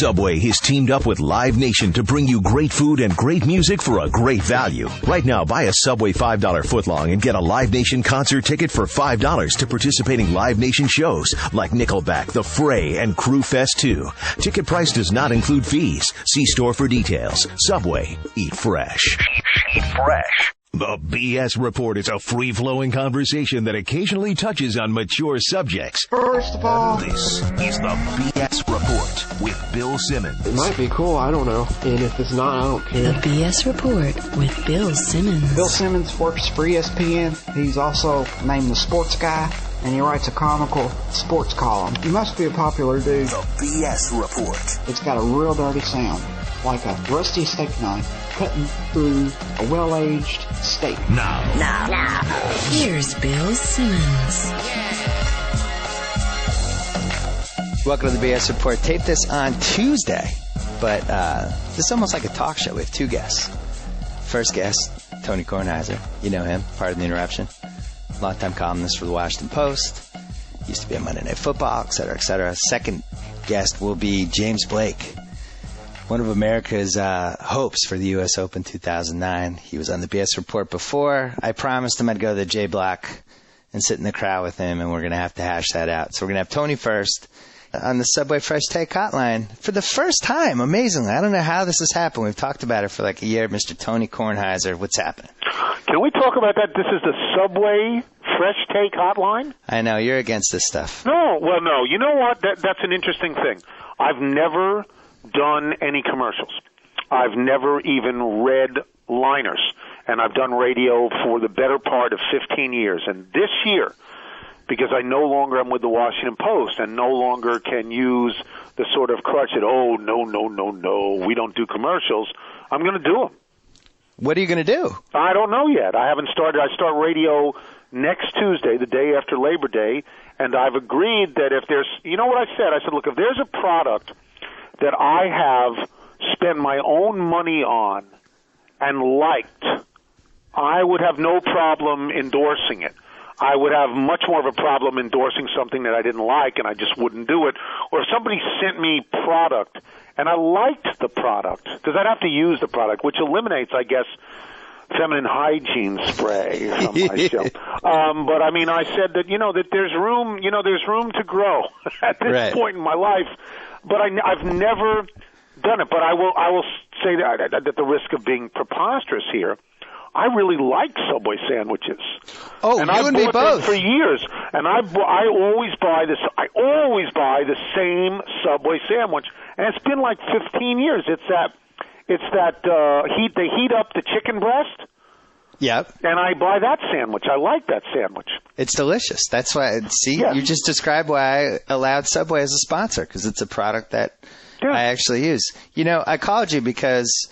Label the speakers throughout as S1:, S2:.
S1: Subway has teamed up with Live Nation to bring you great food and great music for a great value. Right now, buy a Subway $5 footlong and get a Live Nation concert ticket for $5 to participating Live Nation shows like Nickelback, The Fray, and Crew Fest 2. Ticket price does not include fees. See store for details. Subway. Eat fresh. Eat fresh. The BS Report is a free-flowing conversation that occasionally touches on mature subjects.
S2: First of all,
S1: this is the BS Report with Bill Simmons.
S2: It might be cool, I don't know. And if it's not, I don't care.
S3: The BS Report with Bill Simmons.
S4: Bill Simmons works for ESPN. He's also named the sports guy, and he writes a comical sports column. He must be a popular dude.
S1: The BS Report.
S4: It's got a real dirty sound, like a rusty steak knife cutting through a well-aged steak.
S1: Now.
S3: Here's Bill Simmons.
S5: Welcome to the BS Report. Tape this on Tuesday, but this is almost like a talk show. We have two guests. First guest, Tony Kornheiser. You know him, Pardon the Interruption. Longtime columnist for the Washington Post. Used to be on Monday Night Football, et cetera, et cetera. Second guest will be James Blake, one of America's hopes for the U.S. Open 2009. He was on the BS Report before. I promised him I'd go to the J Block and sit in the crowd with him, and we're going to have to hash that out. So we're going to have Tony first on the Subway Fresh Take Hotline for the first time, amazingly. I don't know how this has happened. We've talked about it for like a year. Mr. Tony Kornheiser, what's happening?
S6: Can we talk about that? This is the Subway Fresh Take Hotline?
S5: I know, you're against this stuff.
S6: No. You know what? That's an interesting thing. I've never done any commercials. I've never even read liners. And I've done radio for the better part of 15 years. And this year, because I no longer am with the Washington Post and no longer can use the sort of crutch that, no, we don't do commercials, I'm going to do them.
S5: What are you going to do?
S6: I don't know yet. I haven't started. I start radio next Tuesday, the day after Labor Day, and I've agreed that if there's, you know what I said? I said, look, if there's a product that I have spent my own money on and liked, I would have no problem endorsing it. I would have much more of a problem endorsing something that I didn't like and I just wouldn't do it. Or if somebody sent me product and I liked the product, because I'd have to use the product, which eliminates, I guess, feminine hygiene spray from my show. But I mean, I said that, that there's room to grow at this point in my life. But I've never done it. But I will say that at the risk of being preposterous here, I really like Subway sandwiches.
S5: Oh,
S6: and
S5: you and me both.
S6: For years, and I always buy this. I always buy the same Subway sandwich, and it's been like 15 years. It's that heat. They heat up the chicken breast.
S5: Yep.
S6: And I buy that sandwich. I like that sandwich.
S5: It's delicious. That's why. See, You just described why I allowed Subway as a sponsor, because it's a product that I actually use. I called you because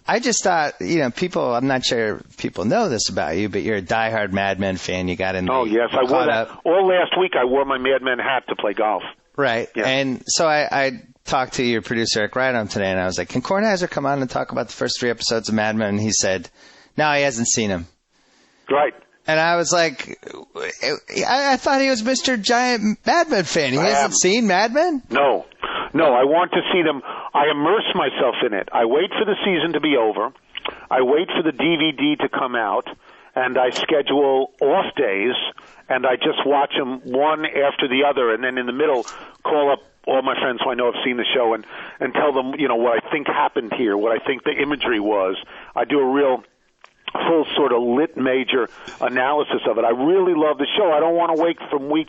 S5: I just thought, people, I'm not sure if people know this about you, but you're a diehard Mad Men fan. You got in.
S6: Oh, yes. I wore that. All last week I wore my Mad Men hat to play golf.
S5: Right. Yeah. And so I talked to your producer, Eric Rydom, today, and I was like, can Kornheiser come on and talk about the first 3 episodes of Mad Men? And he said, no, he hasn't seen them.
S6: Right.
S5: And I was like, I thought he was Mr. Giant Mad Men fan. He hasn't seen Mad Men?
S6: No, I want to see them. I immerse myself in it. I wait for the season to be over. I wait for the DVD to come out, and I schedule off days, and I just watch them one after the other, and then in the middle call up all my friends who I know have seen the show and tell them, what I think happened here, what I think the imagery was. I do a real full sort of lit major analysis of it. I really love the show. I don't want to wait from week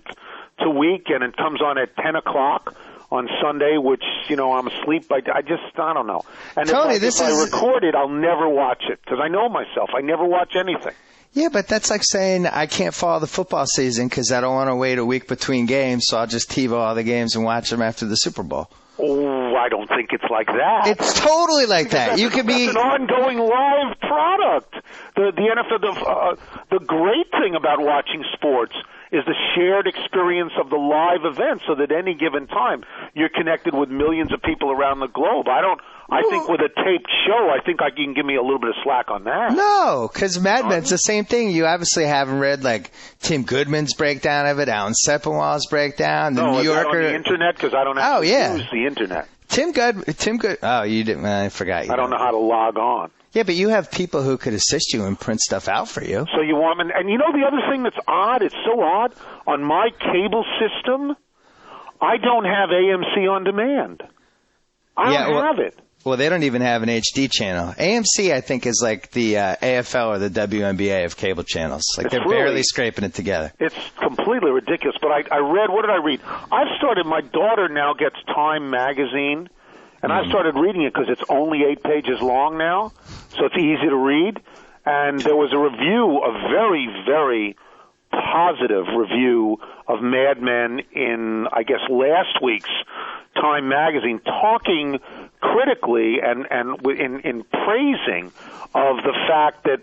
S6: to week, and it comes on at 10 o'clock on Sunday, which, I'm asleep. I don't know. And
S5: Tony,
S6: if I record it, I'll never watch it, because I know myself. I never watch anything.
S5: Yeah, but that's like saying I can't follow the football season because I don't want to wait a week between games, so I'll just TiVo all the games and watch them after the Super Bowl.
S6: Oh, I don't think it's like that.
S5: It's totally like that. You could be
S6: an ongoing live product. The NFL. The great thing about watching sports is the shared experience of the live event, so that any given time you're connected with millions of people around the globe. I think with a taped show, I think you can give me a little bit of slack on that.
S5: No, because Mad Men's the same thing. You obviously haven't read like Tim Goodman's breakdown of it, Alan Sepinwall's breakdown, the New Yorker.
S6: On the internet, because I don't have to use the internet.
S5: Tim Good. Oh, you didn't. I forgot.
S6: I don't know how to log on.
S5: Yeah, but you have people who could assist you and print stuff out for you.
S6: So you want, and you know the other thing that's odd? It's so odd. On my cable system, I don't have AMC On Demand. I don't have it.
S5: Well, they don't even have an HD channel. AMC, I think, is like the AFL or the WNBA of cable channels. Like they're barely scraping it together.
S6: It's completely ridiculous. But I read, what did I read? I've started, my daughter now gets Time magazine, and I started reading it because it's only 8 pages long now, so it's easy to read. And there was a review, a very, very positive review of Mad Men in, I guess, last week's Time magazine, talking critically and in praising of the fact that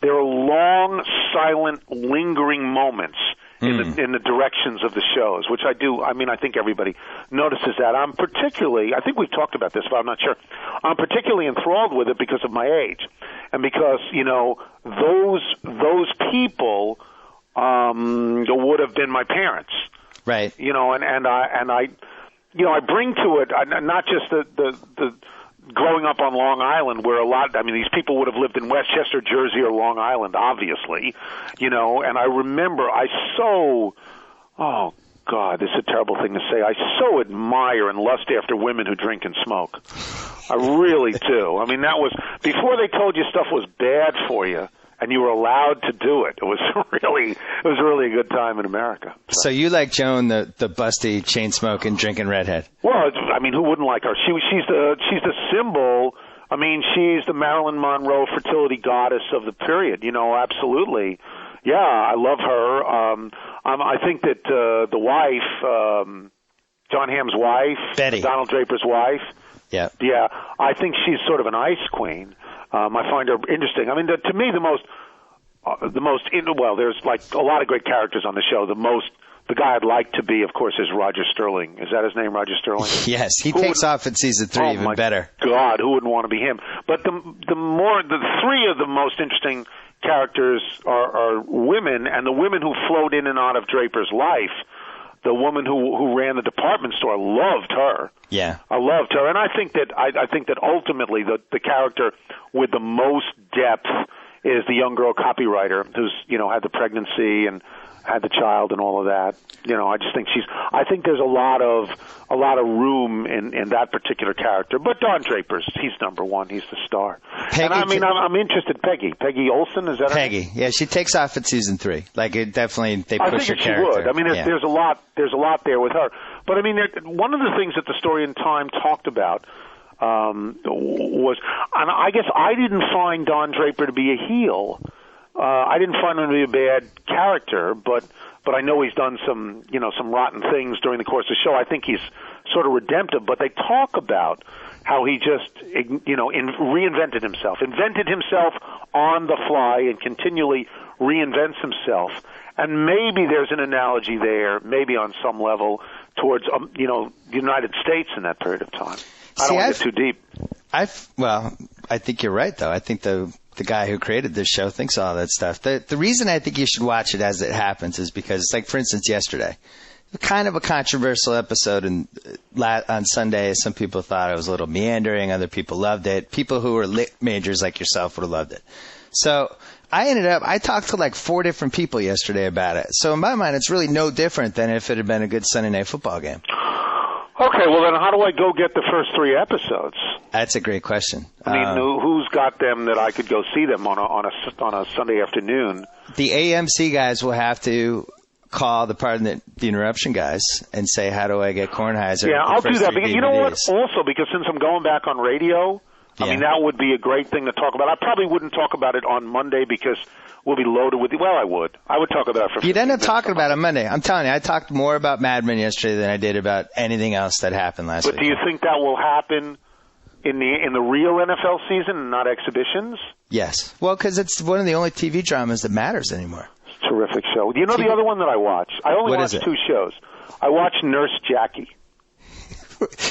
S6: there are long, silent, lingering moments in the directions of the shows, which I do. I mean, I think everybody notices that. I'm particularly, I think we've talked about this, but I'm not sure. I'm particularly enthralled with it because of my age, and because those people would have been my parents,
S5: right?
S6: And I bring to it not just the growing up on Long Island, where these people would have lived in Westchester, Jersey, or Long Island, obviously, and I remember oh God, this is a terrible thing to say, I so admire and lust after women who drink and smoke. I really do. I mean, that was before they told you stuff was bad for you, and you were allowed to do it. It was really a good time in America.
S5: So you like Joan, the busty, chain smoking, drinking redhead?
S6: Well, I mean, who wouldn't like her? She's the symbol. I mean, she's the Marilyn Monroe fertility goddess of the period. Absolutely. Yeah, I love her. I think that the wife, John Hamm's wife,
S5: Betty,
S6: Donald Draper's wife.
S5: Yeah.
S6: Yeah, I think she's sort of an ice queen. I find her interesting. I mean, to me, there's like a lot of great characters on the show. The guy I'd like to be, of course, is Roger Sterling. Is that his name, Roger Sterling?
S5: Yes, he takes off in season 3 even better.
S6: God, who wouldn't want to be him? But the three of the most interesting characters are women, and the women who flowed in and out of Draper's life. The woman who ran the department store, I loved her.
S5: Yeah,
S6: I loved her, and I think that ultimately the character with the most depth is the young girl copywriter who's had the pregnancy and had the child and all of that. I just think I think there's a lot of room in that particular character. But Don Draper's, he's number one. He's the star.
S5: Peggy,
S6: and I'm interested. Peggy Olsen, is that
S5: Peggy?
S6: Her name?
S5: Yeah, she takes off in season 3. Like it definitely, they push her character. I think
S6: she would. I mean, there's a lot there with her. But I mean, one of the things that the story in Time talked about was, and I guess I didn't find Don Draper to be a heel. I didn't find him to be a bad character, but I know he's done some rotten things during the course of the show. I think he's sort of redemptive, but they talk about how he just, reinvented himself, invented himself on the fly and continually reinvents himself. And maybe there's an analogy there, maybe on some level, towards, the United States in that period of time. I don't want to get too deep.
S5: I think you're right, though. I think the guy who created this show thinks all that stuff. The reason I think you should watch it as it happens is because, like, for instance, yesterday, kind of a controversial episode, and on Sunday, some people thought it was a little meandering, other people loved it. People who were lit majors like yourself would have loved it. So I talked to like 4 different people yesterday about it. So in my mind, it's really no different than if it had been a good Sunday night football game.
S6: Okay, well then how do I go get the first 3 episodes?
S5: That's a great question.
S6: I mean, who's got them that I could go see them on a Sunday afternoon?
S5: The AMC guys will have to call the interruption guys and say, how do I get Kornheiser?
S6: Yeah, I'll do that. Because, you know what? Also, because since I'm going back on radio, I mean, that would be a great thing to talk about. I probably wouldn't talk about it on Monday because we'll be loaded with. Well, I would. I would talk about it for.
S5: You'd end up talking about it on Monday. I'm telling you, I talked more about Mad Men yesterday than I did about anything else that happened last week.
S6: But do you think that will happen in the real NFL season and not exhibitions?
S5: Yes. Well, because it's one of the only TV dramas that matters anymore.
S6: It's a terrific show. Do you know the other one that I watch? I only watch 2 shows. I watch Nurse Jackie.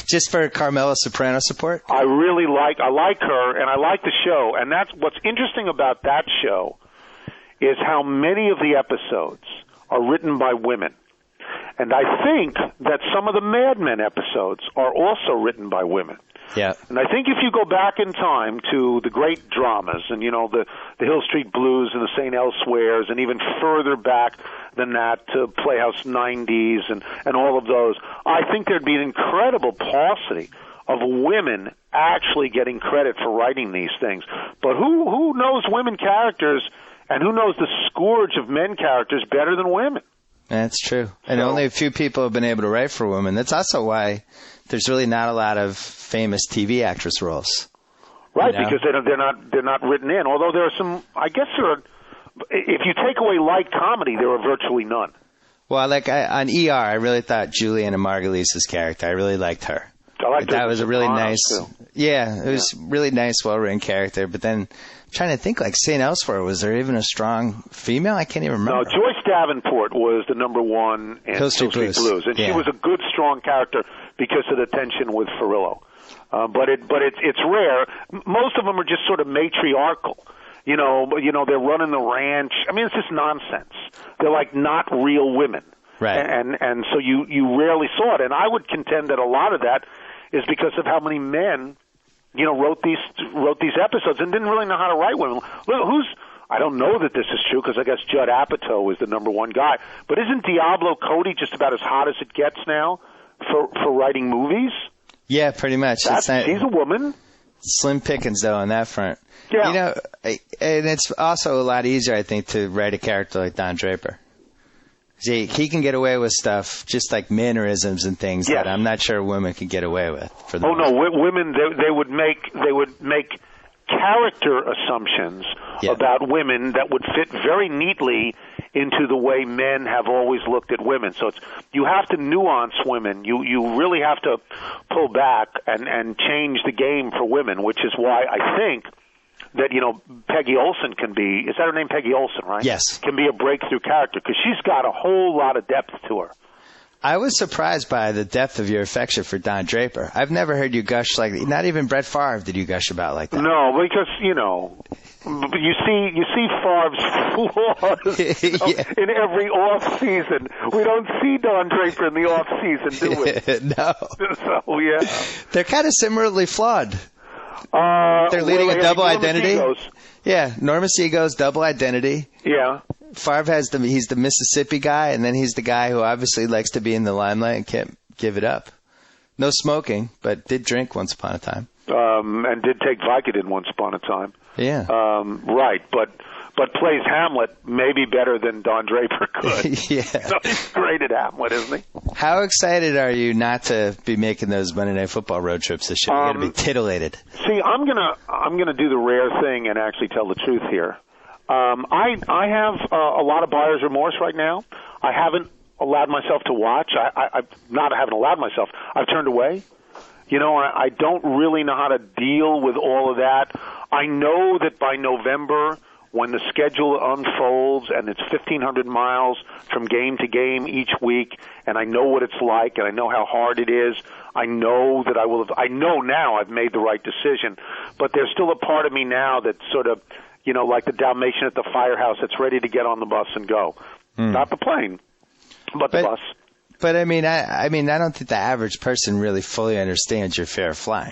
S5: Just for Carmela Soprano support?
S6: I like her, and I like the show. And that's what's interesting about that show is how many of the episodes are written by women. And I think that some of the Mad Men episodes are also written by women.
S5: Yeah.
S6: And I think if you go back in time to the great dramas and, the Hill Street Blues and the St. Elsewheres and even further back than that to Playhouse 90s and all of those, I think there'd be an incredible paucity of women actually getting credit for writing these things. But who knows women characters and who knows the scourge of men characters better than women?
S5: That's true. And only a few people have been able to write for women. That's also why there's really not a lot of famous TV actress roles.
S6: Right, because they're not written in. Although there are some, I guess there are, if you take away light comedy, there are virtually none.
S5: Well, on ER, I really thought Juliana Margulies' character, I really liked her.
S6: I liked her.
S5: That was a really nice,
S6: too.
S5: It was really nice, well-written character. But then, I'm trying to think, like St. Elsewhere, was there even a strong female? I can't even remember.
S6: No, Joyce Davenport was the number one in
S5: Hill Street Blues.
S6: And she was a good, strong character because of the tension with Farillo. But it's rare. Most of them are just sort of matriarchal. They're running the ranch. I mean, it's just nonsense. They're like not real women.
S5: Right.
S6: And so you rarely saw it. And I would contend that a lot of that is because of how many men, wrote these episodes and didn't really know how to write women. Look, I don't know that this is true because I guess Judd Apatow is the number one guy. But isn't Diablo Cody just about as hot as it gets now for writing movies?
S5: Yeah, pretty much.
S6: She's a woman.
S5: Slim pickings, though, on that front.
S6: Yeah.
S5: And it's also a lot easier, I think, to write a character like Don Draper. See, he can get away with stuff just like mannerisms and things that I'm not sure women can get away with.
S6: Women they would make character assumptions about women that would fit very neatly into the way men have always looked at women. So you have to nuance women. You really have to pull back and change the game for women, which is why I think that, Peggy Olson can be, is that her name, Peggy Olson, right?
S5: Yes. Can
S6: be a breakthrough character because she's got a whole lot of depth to her.
S5: I was surprised by the depth of your affection for Don Draper. I've never heard you gush like, not even Brett Favre did you gush about like that.
S6: No, because, you see Favre's flaws in every off season. We don't see Don Draper in the off season, do we?
S5: No.
S6: So, yeah.
S5: They're kind of similarly flawed. They're leading a double identity. Yeah, Norma Seago's double identity.
S6: Yeah.
S5: Favre he's the Mississippi guy, and then he's the guy who obviously likes to be in the limelight and can't give it up. No smoking, but did drink once upon a time.
S6: And did take Vicodin once upon a time.
S5: Yeah.
S6: Right, but plays Hamlet maybe better than Don Draper could.
S5: Yeah.
S6: So he's great at Hamlet, isn't he?
S5: How excited are you not to be making those Monday Night Football road trips this year? You're going to be titillated.
S6: See, I'm gonna do the rare thing and actually tell the truth here. I have a lot of buyer's remorse right now. I haven't allowed myself to watch. I haven't allowed myself. I've turned away. I don't really know how to deal with all of that. I know that by November, when the schedule unfolds and it's 1,500 miles from game to game each week, and I know what it's like and I know how hard it is, I know that I know now I've made the right decision. But there's still a part of me now that's sort of, like the Dalmatian at the firehouse that's ready to get on the bus and go. Not the plane, but the bus.
S5: But I don't think the average person really fully understands your fear of flying.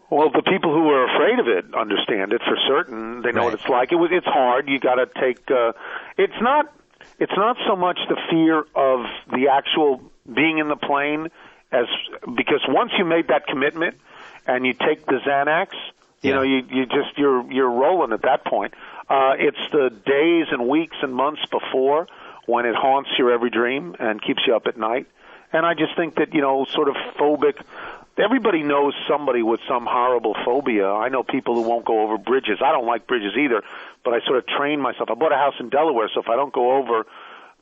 S6: Well, the people who are afraid of it understand it for certain. They know what it's like. It's hard. You got to take. It's not so much the fear of the actual being in the plane because once you made that commitment and you take the Xanax, you're rolling at that point. It's the days and weeks and months before when it haunts your every dream and keeps you up at night. And I just think that, sort of phobic, everybody knows somebody with some horrible phobia. I know people who won't go over bridges. I don't like bridges either, but I sort of train myself. I bought a house in Delaware, so if I don't go over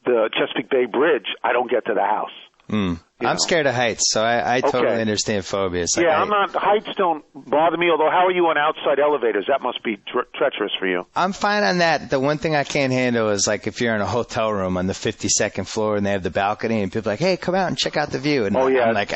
S6: the Chesapeake Bay Bridge, I don't get to the house.
S5: I'm scared of heights, so I totally understand phobias. Like
S6: heights don't bother me, although how are you on outside elevators? That must be treacherous for you.
S5: I'm fine on that. The one thing I can't handle is like if you're in a hotel room on the 52nd floor and they have the balcony and people are like, hey, come out and check out the view. And I'm like,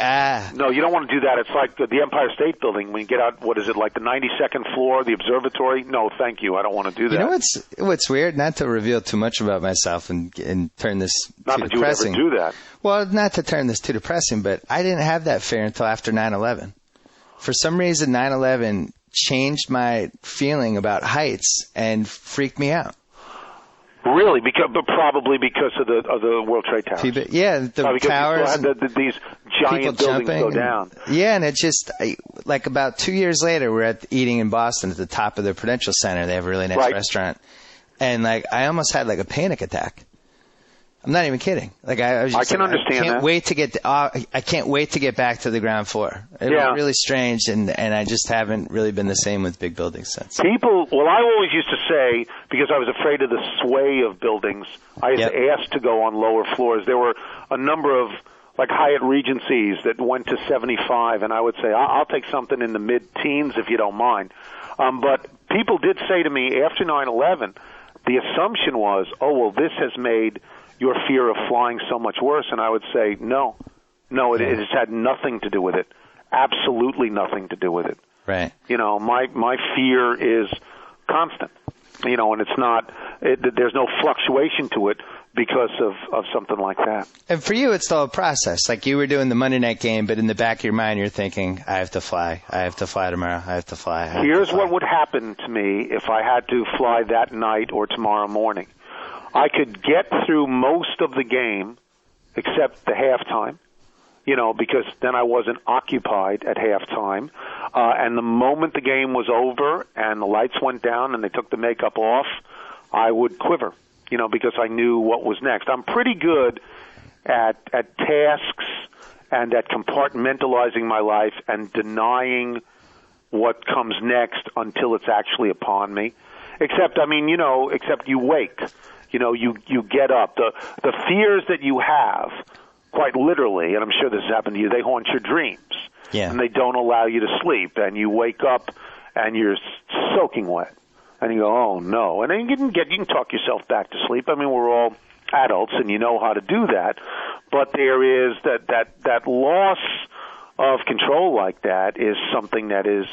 S6: No, you don't want to do that. It's like the Empire State Building. When you get out, what is it, like the 92nd floor, the observatory? No, thank you. I don't want to do that.
S5: You know what's weird? Not to reveal too much about myself and turn this
S6: not
S5: too
S6: that
S5: depressing.
S6: You would ever do that.
S5: Well, not to turn this too depressing, but I didn't have that fear until after 9/11. For some reason, 9/11 changed my feeling about heights and freaked me out.
S6: Really? But probably because of the World Trade Towers.
S5: The towers.
S6: Had these giant buildings go down.
S5: And it just, like about 2 years later, we're eating in Boston at the top of the Prudential Center. They have a really nice restaurant. And like, I almost had like a panic attack. I'm not even kidding. Like I
S6: can understand that.
S5: I can't wait to get back to the ground floor. It was really strange, and I just haven't really been the same with big buildings since.
S6: I always used to say, because I was afraid of the sway of buildings, I was asked to go on lower floors. There were a number of like Hyatt Regencies that went to 75, and I would say, I'll take something in the mid-teens if you don't mind. But people did say to me after 9/11, the assumption was, this has made your fear of flying so much worse. And I would say, no, it has had nothing to do with it. Absolutely nothing to do with it.
S5: Right.
S6: My fear is constant, and it's not, there's no fluctuation to it because of something like that.
S5: And for you, it's the whole process. Like you were doing the Monday night game, but in the back of your mind, you're thinking, I have to fly tomorrow. I have to fly.
S6: Here's what would happen to me if I had to fly that night or tomorrow morning. I could get through most of the game except the halftime, because then I wasn't occupied at halftime. And the moment the game was over and the lights went down and they took the makeup off, I would quiver, because I knew what was next. I'm pretty good at tasks and at compartmentalizing my life and denying what comes next until it's actually upon me. Except you wake. You get up. The fears that you have, quite literally, and I'm sure this has happened to you, they haunt your dreams.
S5: Yeah.
S6: And they don't allow you to sleep. And you wake up and you're soaking wet. And you go, oh, no. And then you can talk yourself back to sleep. I mean, we're all adults and you know how to do that. But there is that loss of control like that is something that is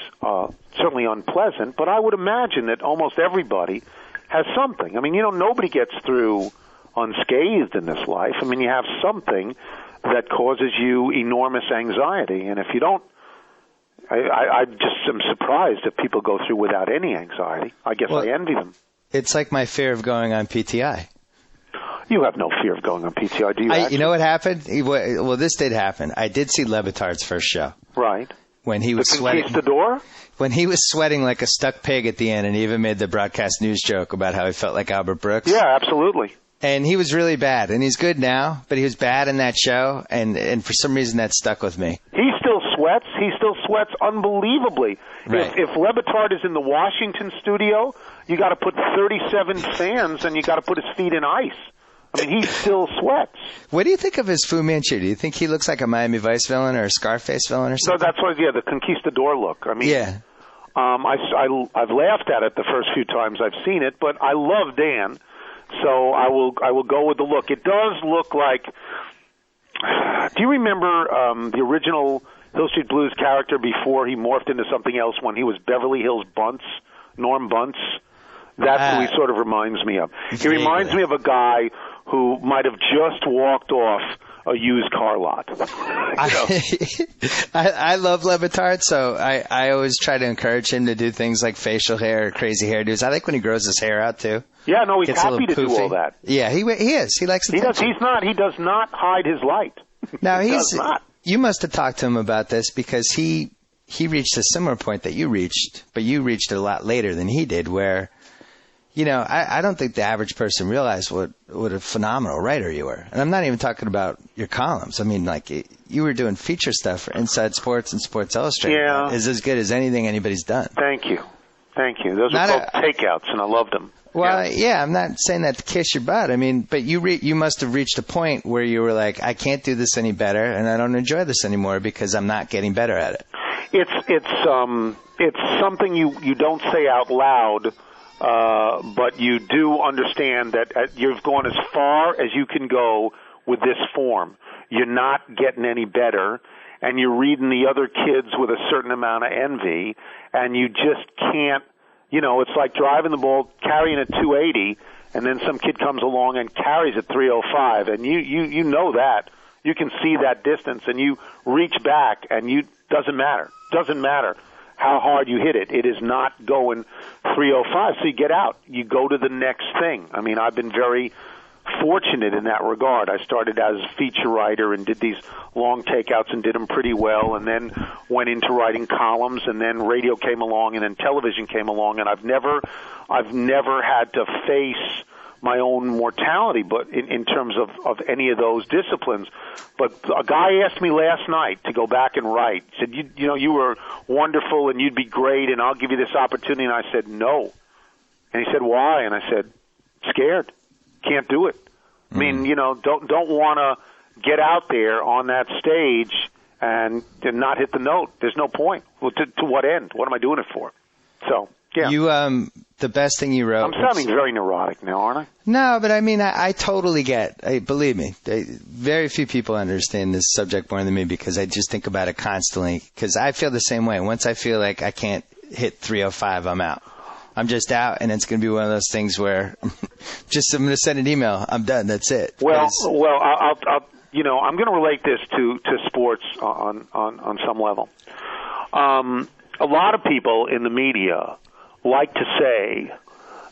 S6: certainly unpleasant. But I would imagine that almost everybody has something. I mean, nobody gets through unscathed in this life. I mean, you have something that causes you enormous anxiety. And if you don't, I just am surprised if people go through without any anxiety. I guess I envy them.
S5: It's like my fear of going on PTI.
S6: You have no fear of going on PTI, do you?
S5: You know what happened? Well, this did happen. I did see Levitard's first show.
S6: Right.
S5: When he was sweating.
S6: The door?
S5: When he was sweating like a stuck pig at the end, and he even made the broadcast news joke about how he felt like Albert Brooks.
S6: Yeah, absolutely.
S5: And he was really bad, and he's good now, but he was bad in that show, and for some reason that stuck with me.
S6: He still sweats. He still sweats unbelievably.
S5: Right.
S6: If Levitard is in the Washington studio, you got to put 37 fans, and you got to put his feet in ice. I mean, he still sweats.
S5: What do you think of his Fu Manchu? Do you think he looks like a Miami Vice villain or a Scarface villain or something?
S6: No, that's why, the conquistador look. I mean,
S5: yeah.
S6: I've laughed at it the first few times I've seen it, but I love Dan, so I will go with the look. It does look like. Do you remember the original Hill Street Blues character before he morphed into something else when he was Beverly Hills Bunce, Norm Bunce? That's who he sort of reminds me of. He reminds me of a guy who might have just walked off a used car lot.
S5: I love Levitard, so I always try to encourage him to do things like facial hair or crazy hairdos. I like when he grows his hair out, too.
S6: Yeah, no, he's happy to do all that.
S5: Yeah, he is. He likes attention.
S6: He does not hide his light.
S5: Now,
S6: he does not.
S5: You must have talked to him about this because he reached a similar point that you reached, but you reached it a lot later than he did, where I don't think the average person realized what a phenomenal writer you were. And I'm not even talking about your columns. I mean, like, you were doing feature stuff for Inside Sports and Sports Illustrated.
S6: Yeah.
S5: It's as good as anything anybody's done.
S6: Thank you. Those were both takeouts, and I loved them.
S5: Well, yeah, I'm not saying that to kiss your butt. I mean, but you must have reached a point where you were like, I can't do this any better, and I don't enjoy this anymore because I'm not getting better at it.
S6: It's something you don't say out loud, but you do understand that you've gone as far as you can go with this form. You're not getting any better, and you're reading the other kids with a certain amount of envy, and you just can't. You know, it's like driving the ball, carrying a 280, and then some kid comes along and carries it 305, and you know that. You can see that distance, and you reach back, and doesn't matter how hard you hit it. It is not going 305, so you get out. You go to the next thing. I mean, I've been very fortunate in that regard. I started as a feature writer and did these long takeouts and did them pretty well, and then went into writing columns, and then radio came along, and then television came along, and I've never had to face my own mortality, but in terms of any of those disciplines. But a guy asked me last night to go back and write. He said, you know, you were wonderful and you'd be great, and I'll give you this opportunity. And I said, no. And he said, why? And I said, scared. Can't do it. I mean, you know, don't want to get out there on that stage and not hit the note. There's no point. Well, to what end? What am I doing it for? So, yeah.
S5: You the best thing you wrote.
S6: I'm sounding very neurotic now, aren't I?
S5: No, but I mean, I totally get. Believe me, very few people understand this subject more than me because I just think about it constantly. Because I feel the same way. Once I feel like I can't hit 305, I'm out. I'm just out, and it's going to be one of those things where I'm going to send an email. I'm done. That's it.
S6: Well, I'll you know, I'm going to relate this to sports on some level. A lot of people in the media like to say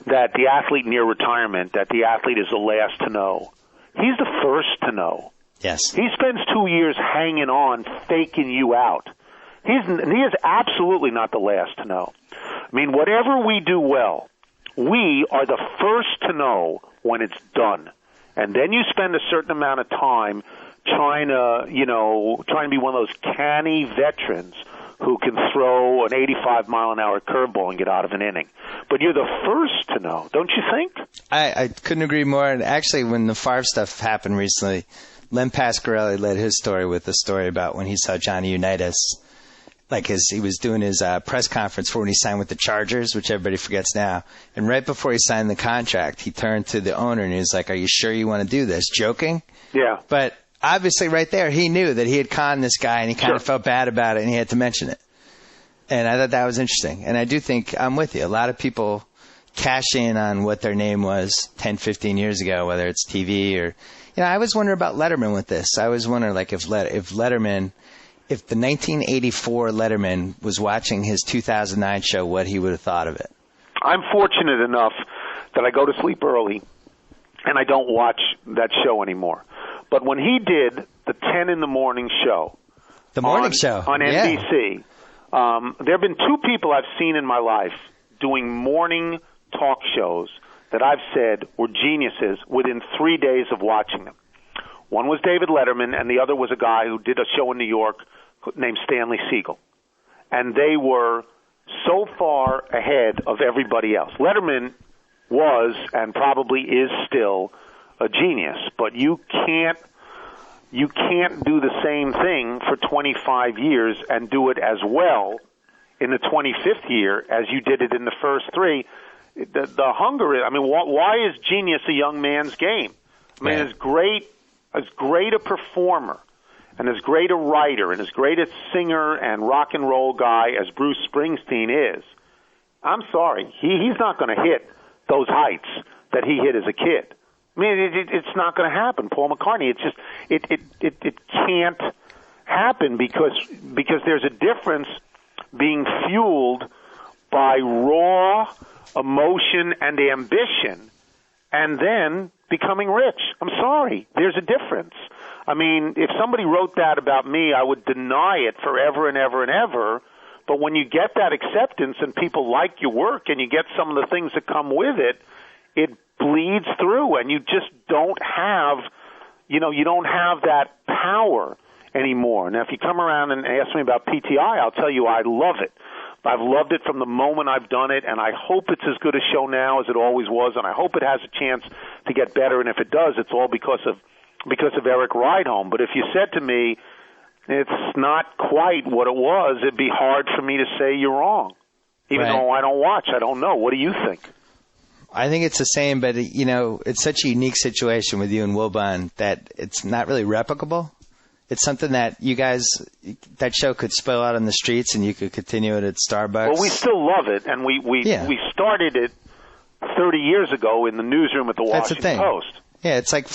S6: that the athlete near retirement, that the athlete is the last to know. He's the first to know.
S5: Yes.
S6: He spends 2 years hanging on, faking you out. He is absolutely not the last to know. I mean, whatever we do well, we are the first to know when it's done. And then you spend a certain amount of time trying to be one of those canny veterans who can throw an 85-mile-an-hour curveball and get out of an inning. But you're the first to know, don't you think?
S5: I couldn't agree more. And actually, when the Favre stuff happened recently, Len Pasquarelli led his story with a story about when he saw Johnny Unitas. Like he was doing his press conference for when he signed with the Chargers, which everybody forgets now. And right before he signed the contract, he turned to the owner and he was like, "Are you sure you want to do this?" Joking.
S6: Yeah.
S5: But obviously right there, he knew that he had conned this guy and he kind of felt bad about it and he had to mention it. And I thought that was interesting. And I do think I'm with you. A lot of people cash in on what their name was 10, 15 years ago, whether it's TV or, I was wondering about Letterman with this. I was wondering like if Letterman, if the 1984 Letterman was watching his 2009 show, what he would have thought of it.
S6: I'm fortunate enough that I go to sleep early and I don't watch that show anymore. But when he did the 10 in the morning show,
S5: the morning show
S6: on NBC, there have been two people I've seen in my life doing morning talk shows that I've said were geniuses within 3 days of watching them. One was David Letterman, and the other was a guy who did a show in New York named Stanley Siegel. And they were so far ahead of everybody else. Letterman was and probably is still a genius, but you can't do the same thing for 25 years and do it as well in the 25th year as you did it in the first three. The hunger is, why is genius a young man's game? I mean, as great a performer and as great a writer and as great a singer and rock and roll guy as Bruce Springsteen is, I'm sorry, he's not going to hit those heights that he hit as a kid. I mean, it's not going to happen. Paul McCartney, it's just it can't happen because there's a difference being fueled by raw emotion and ambition and then becoming rich. I'm sorry. There's a difference. I mean, if somebody wrote that about me, I would deny it forever and ever and ever. But when you get that acceptance and people like your work and you get some of the things that come with it, it bleeds through and you just don't have, you don't have that power anymore. Now, if you come around and ask me about PTI, I'll tell you I love it. I've loved it from the moment I've done it, and I hope it's as good a show now as it always was, and I hope it has a chance to get better. And if it does, it's all because of Eric Rydholm. But if you said to me, it's not quite what it was, it'd be hard for me to say you're wrong. Even though I don't watch, I don't know. What do you think?
S5: I think it's the same, but, it's such a unique situation with you and Wilbon that it's not really replicable. It's something that you guys, that show could spill out on the streets and you could continue it at Starbucks.
S6: Well, we still love it, and we started it 30 years ago in the newsroom at the Washington Post.
S5: Yeah, it's like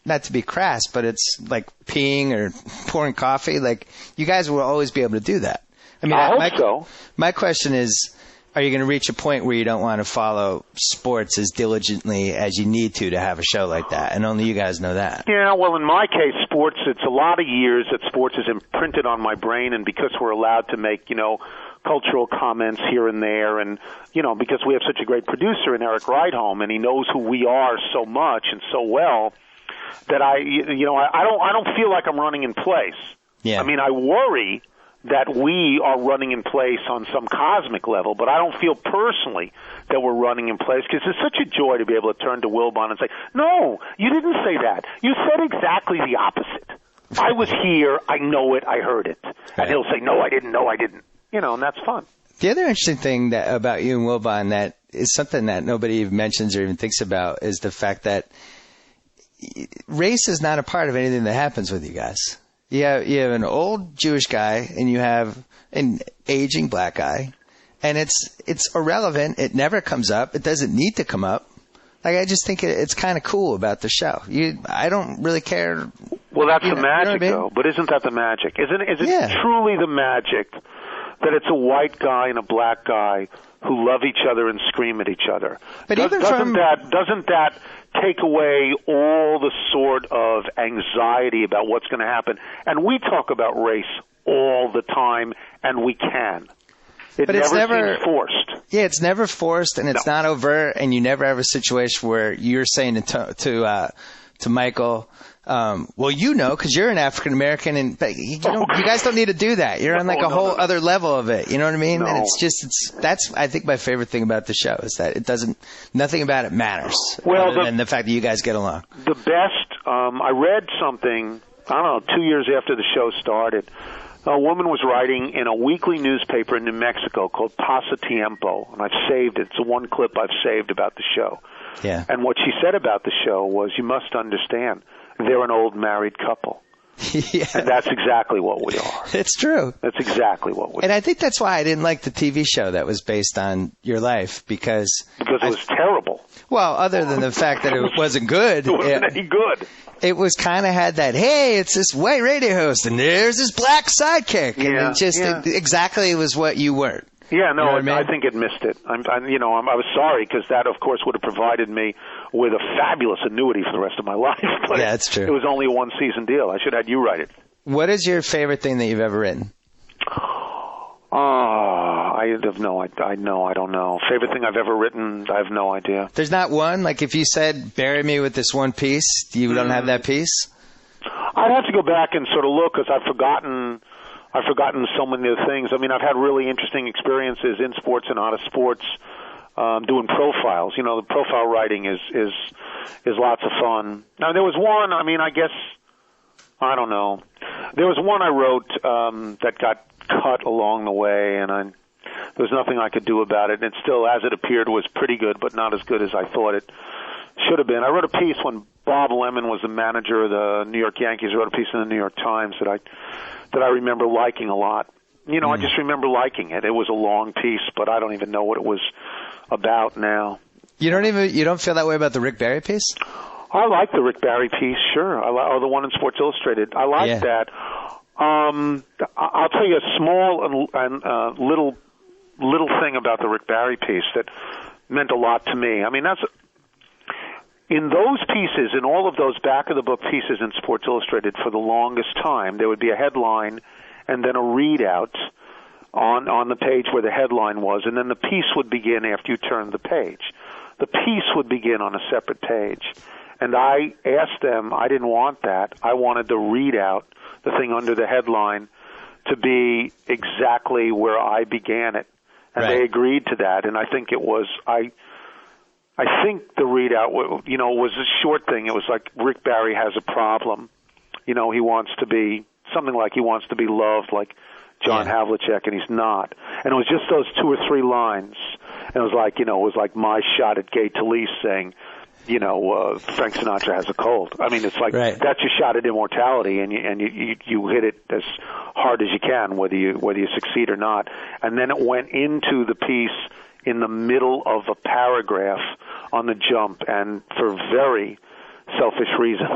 S5: not to be crass, but it's like peeing or pouring coffee. Like, you guys will always be able to do that. I mean,
S6: I hope so.
S5: My question is, are you going to reach a point where you don't want to follow sports as diligently as you need to have a show like that? And only you guys know that. Yeah,
S6: well, in my case, sports, it's a lot of years that sports is imprinted on my brain, and because we're allowed to make, cultural comments here and there, and, because we have such a great producer in Eric Rydholm, and he knows who we are so much and so well, that I don't feel like I'm running in place.
S5: Yeah.
S6: I mean, I worry that we are running in place on some cosmic level, but I don't feel personally that we're running in place, because it's such a joy to be able to turn to Wilbon and say, no, you didn't say that. You said exactly the opposite. I was here, I know it, I heard it. And he'll say, no, I didn't, and that's fun.
S5: The other interesting thing about you and Wilbon that is something that nobody even mentions or even thinks about is the fact that race is not a part of anything that happens with you guys. You have an old Jewish guy and you have an aging black guy, and it's irrelevant. It never comes up. It doesn't need to come up. Like, I just think it's kind of cool about the show. I don't really care.
S6: Well, that's the magic, though. But isn't that the magic? Is it truly the magic that it's a white guy and a black guy who love each other and scream at each other?
S5: But
S6: doesn't that take away all the sort of anxiety about what's going to happen? And we talk about race all the time, and we can. But
S5: it's never
S6: seems forced.
S5: Yeah, it's never forced, and it's not overt, and you never have a situation where you're saying to Michael, well, because you're an African American, and you guys don't need to do that. You're on a whole other level of it. You know what I mean?
S6: No.
S5: And that's I think my favorite thing about the show is that nothing about it matters.
S6: Well,
S5: and the fact that you guys get along.
S6: The best. I read something, I don't know, 2 years after the show started. A woman was writing in a weekly newspaper in New Mexico called Pasatiempo, and I've saved it. It's the one clip I've saved about the show.
S5: Yeah.
S6: And what she said about the show was, you must understand, they're an old married couple.
S5: Yeah.
S6: And that's exactly what we are.
S5: It's true.
S6: That's exactly what we are.
S5: And I think that's why I didn't like the TV show that was based on your life, because
S6: it was terrible.
S5: Well, other than the fact that it wasn't good.
S6: It wasn't any good.
S5: It was kind of had that, hey, it's this white radio host, and there's this black sidekick. And it exactly was what you weren't.
S6: Yeah, no,
S5: you know what I mean?
S6: I think it missed it. I was sorry, because that, of course, would have provided me with a fabulous annuity for the rest of my life. But
S5: yeah, that's true.
S6: It was only a one-season deal. I should have had you write it.
S5: What is your favorite thing that you've ever written?
S6: I don't know. Favorite thing I've ever written, I have no idea.
S5: There's not one? Like, if you said, bury me with this one piece, you don't have that piece?
S6: I'd have to go back and sort of look, because I've forgotten so many of the things. I mean, I've had really interesting experiences in sports and out of sports, doing profiles. The profile writing is lots of fun. Now, there was one, I don't know. There was one I wrote that got cut along the way, and there was nothing I could do about it. And it still, as it appeared, was pretty good, but not as good as I thought it should have been. I wrote a piece when Bob Lemon was the manager of the New York Yankees. I wrote a piece in the New York Times that I remember liking a lot. I just remember liking it. It was a long piece, but I don't even know what it was about now.
S5: You don't feel that way about the Rick Barry piece?
S6: I like the Rick Barry piece, sure. Or the one in Sports Illustrated. I like that. I'll tell you a small and little thing about the Rick Barry piece that meant a lot to me. I mean, that's in those pieces, in all of those back-of-the-book pieces in Sports Illustrated, for the longest time, there would be a headline and then a readout on the page where the headline was, and then the piece would begin after you turned the page. The piece would begin on a separate page. And I asked them, I didn't want that. I wanted the readout, the thing under the headline, to be exactly where I began it. And
S5: Right.
S6: they agreed to that. And I think it was, I think the readout, was a short thing. It was like Rick Barry has a problem. He wants to be, something like he wants to be loved like John Havlicek, and he's not. And it was just those 2 or 3 lines. And it was like, it was like my shot at Gay Talese saying, Frank Sinatra has a cold. I mean, it's like that's your shot at immortality, and you hit it as hard as you can, whether you succeed or not. And then it went into the piece in the middle of a paragraph on the jump, and for very selfish reasons,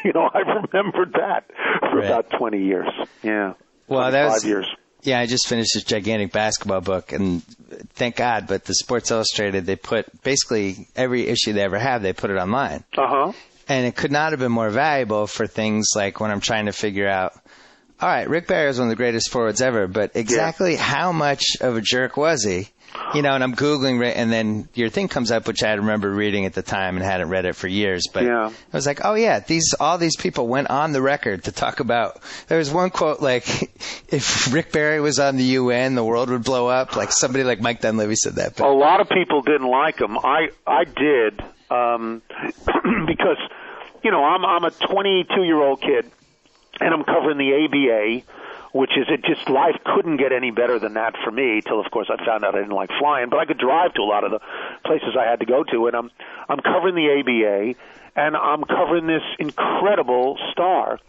S6: I remembered that for about 20 years. Yeah.
S5: Well, that was
S6: 5 years.
S5: Yeah, I just finished this gigantic basketball book, and thank God, but the Sports Illustrated, they put basically every issue they ever have, they put it online.
S6: Uh-huh.
S5: And it could not have been more valuable for things like when I'm trying to figure out, all right, Rick Barry was one of the greatest forwards ever, but exactly how much of a jerk was he? And I'm Googling, and then your thing comes up, which I remember reading at the time and hadn't read it for years. But I was like, oh, yeah, all these people went on the record to talk about. There was one quote, like, if Rick Barry was on the UN, the world would blow up. Like, somebody like Mike Dunleavy said that. But
S6: a lot of people didn't like him. I did, because, I'm a 22-year-old kid, and I'm covering the ABA, which is life couldn't get any better than that for me till, of course, I found out I didn't like flying. But I could drive to a lot of the places I had to go to, and I'm covering the ABA, and I'm covering this incredible star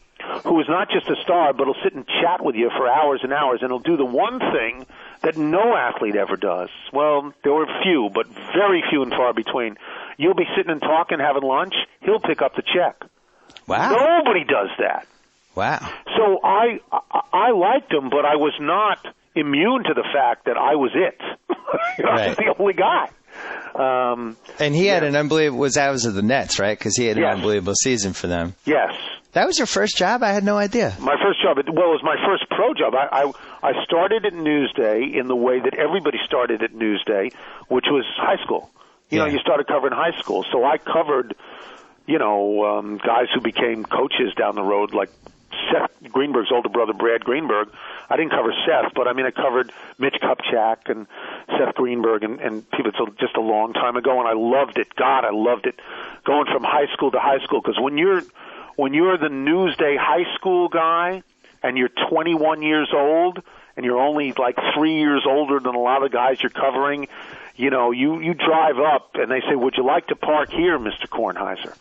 S6: who is not just a star, but he'll sit and chat with you for hours and hours, and he'll do the one thing that no athlete ever does. Well, there were few, but very few and far between. You'll be sitting and talking, having lunch, he'll pick up the check.
S5: Wow.
S6: Nobody does that.
S5: Wow.
S6: So I liked him, but I was not immune to the fact that I was it. I was the only guy.
S5: And he had an unbelievable, that was of the Nets, right? Because he had an unbelievable season for them.
S6: Yes.
S5: That was your first job? I had no idea.
S6: My first job, it was my first pro job. I started at Newsday in the way that everybody started at Newsday, which was high school. You started covering high school. So I covered, guys who became coaches down the road, like Seth Greenberg's older brother, Brad Greenberg. I didn't cover Seth, but I covered Mitch Kupchak and Seth Greenberg and people just a long time ago, and I loved it. God, I loved it. Going from high school to high school, because when you're the Newsday high school guy and you're 21 years old and you're only like 3 years older than a lot of the guys you're covering, you drive up and they say, "Would you like to park here, Mr. Kornheiser?"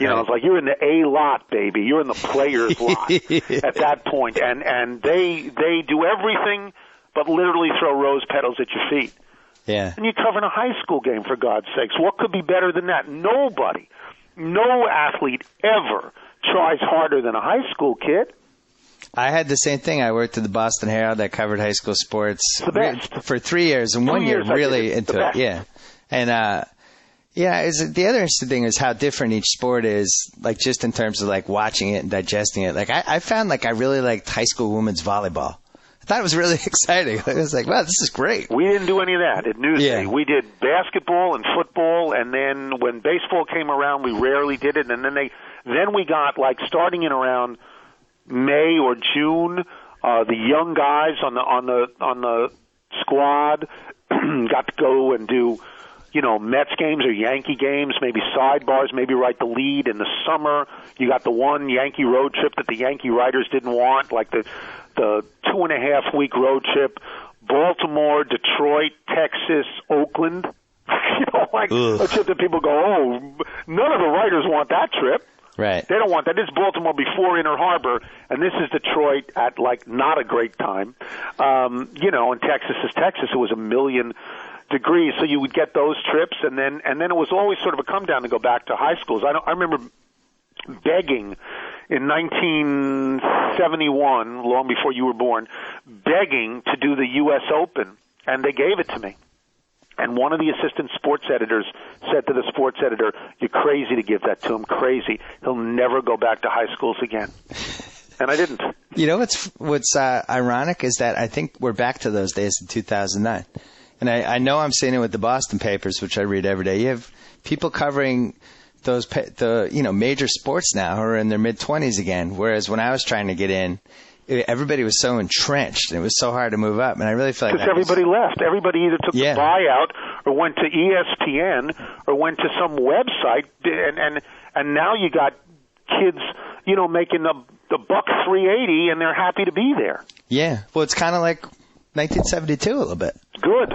S6: It's like you're in the A lot, baby. You're in the players lot at that point, and they do everything but literally throw rose petals at your feet.
S5: Yeah.
S6: And you're covering a high school game, for God's sakes. What could be better than that? Nobody, no athlete ever tries harder than a high school kid.
S5: I had the same thing. I worked at the Boston Herald. I covered high school sports
S6: the best.
S5: For 3 years, and 1 year really into it. Yeah. And the other interesting thing is how different each sport is, like just in terms of like watching it and digesting it. Like I found like I really liked high school women's volleyball. I thought it was really exciting. I was like, wow, this is great.
S6: We didn't do any of that at Newsday. Yeah. We did basketball and football, and then when baseball came around, we rarely did it. And then we got like starting in around May or June, the young guys on the squad got to go and do, Mets games or Yankee games, maybe sidebars, maybe write the lead. In the summer, you got the one Yankee road trip that the Yankee writers didn't want, like the 2.5-week road trip, Baltimore, Detroit, Texas, Oakland. A trip that people go, oh, none of the writers want that trip.
S5: Right.
S6: They don't want that. This is Baltimore before Inner Harbor, and this is Detroit at, like, not a great time. And Texas is Texas. It was 1,000,000 degrees, so you would get those trips, and then it was always sort of a come down to go back to high schools. I remember begging in 1971, long before you were born, begging to do the U.S. Open, and they gave it to me. And one of the assistant sports editors said to the sports editor, "You're crazy to give that to him, crazy. He'll never go back to high schools again." And I didn't.
S5: What's ironic is that I think we're back to those days in 2009. And I know I'm seeing it with the Boston papers, which I read every day. You have people covering the major sports now who are in their mid-20s again, whereas when I was trying to get in, everybody was so entrenched, and it was so hard to move up. And I really feel like
S6: because everybody left. Everybody either took the buyout or went to ESPN or went to some website, and now you got kids, making the $1.380, and they're happy to be there.
S5: Yeah, well, it's kind of like 1972 a little bit.
S6: Good.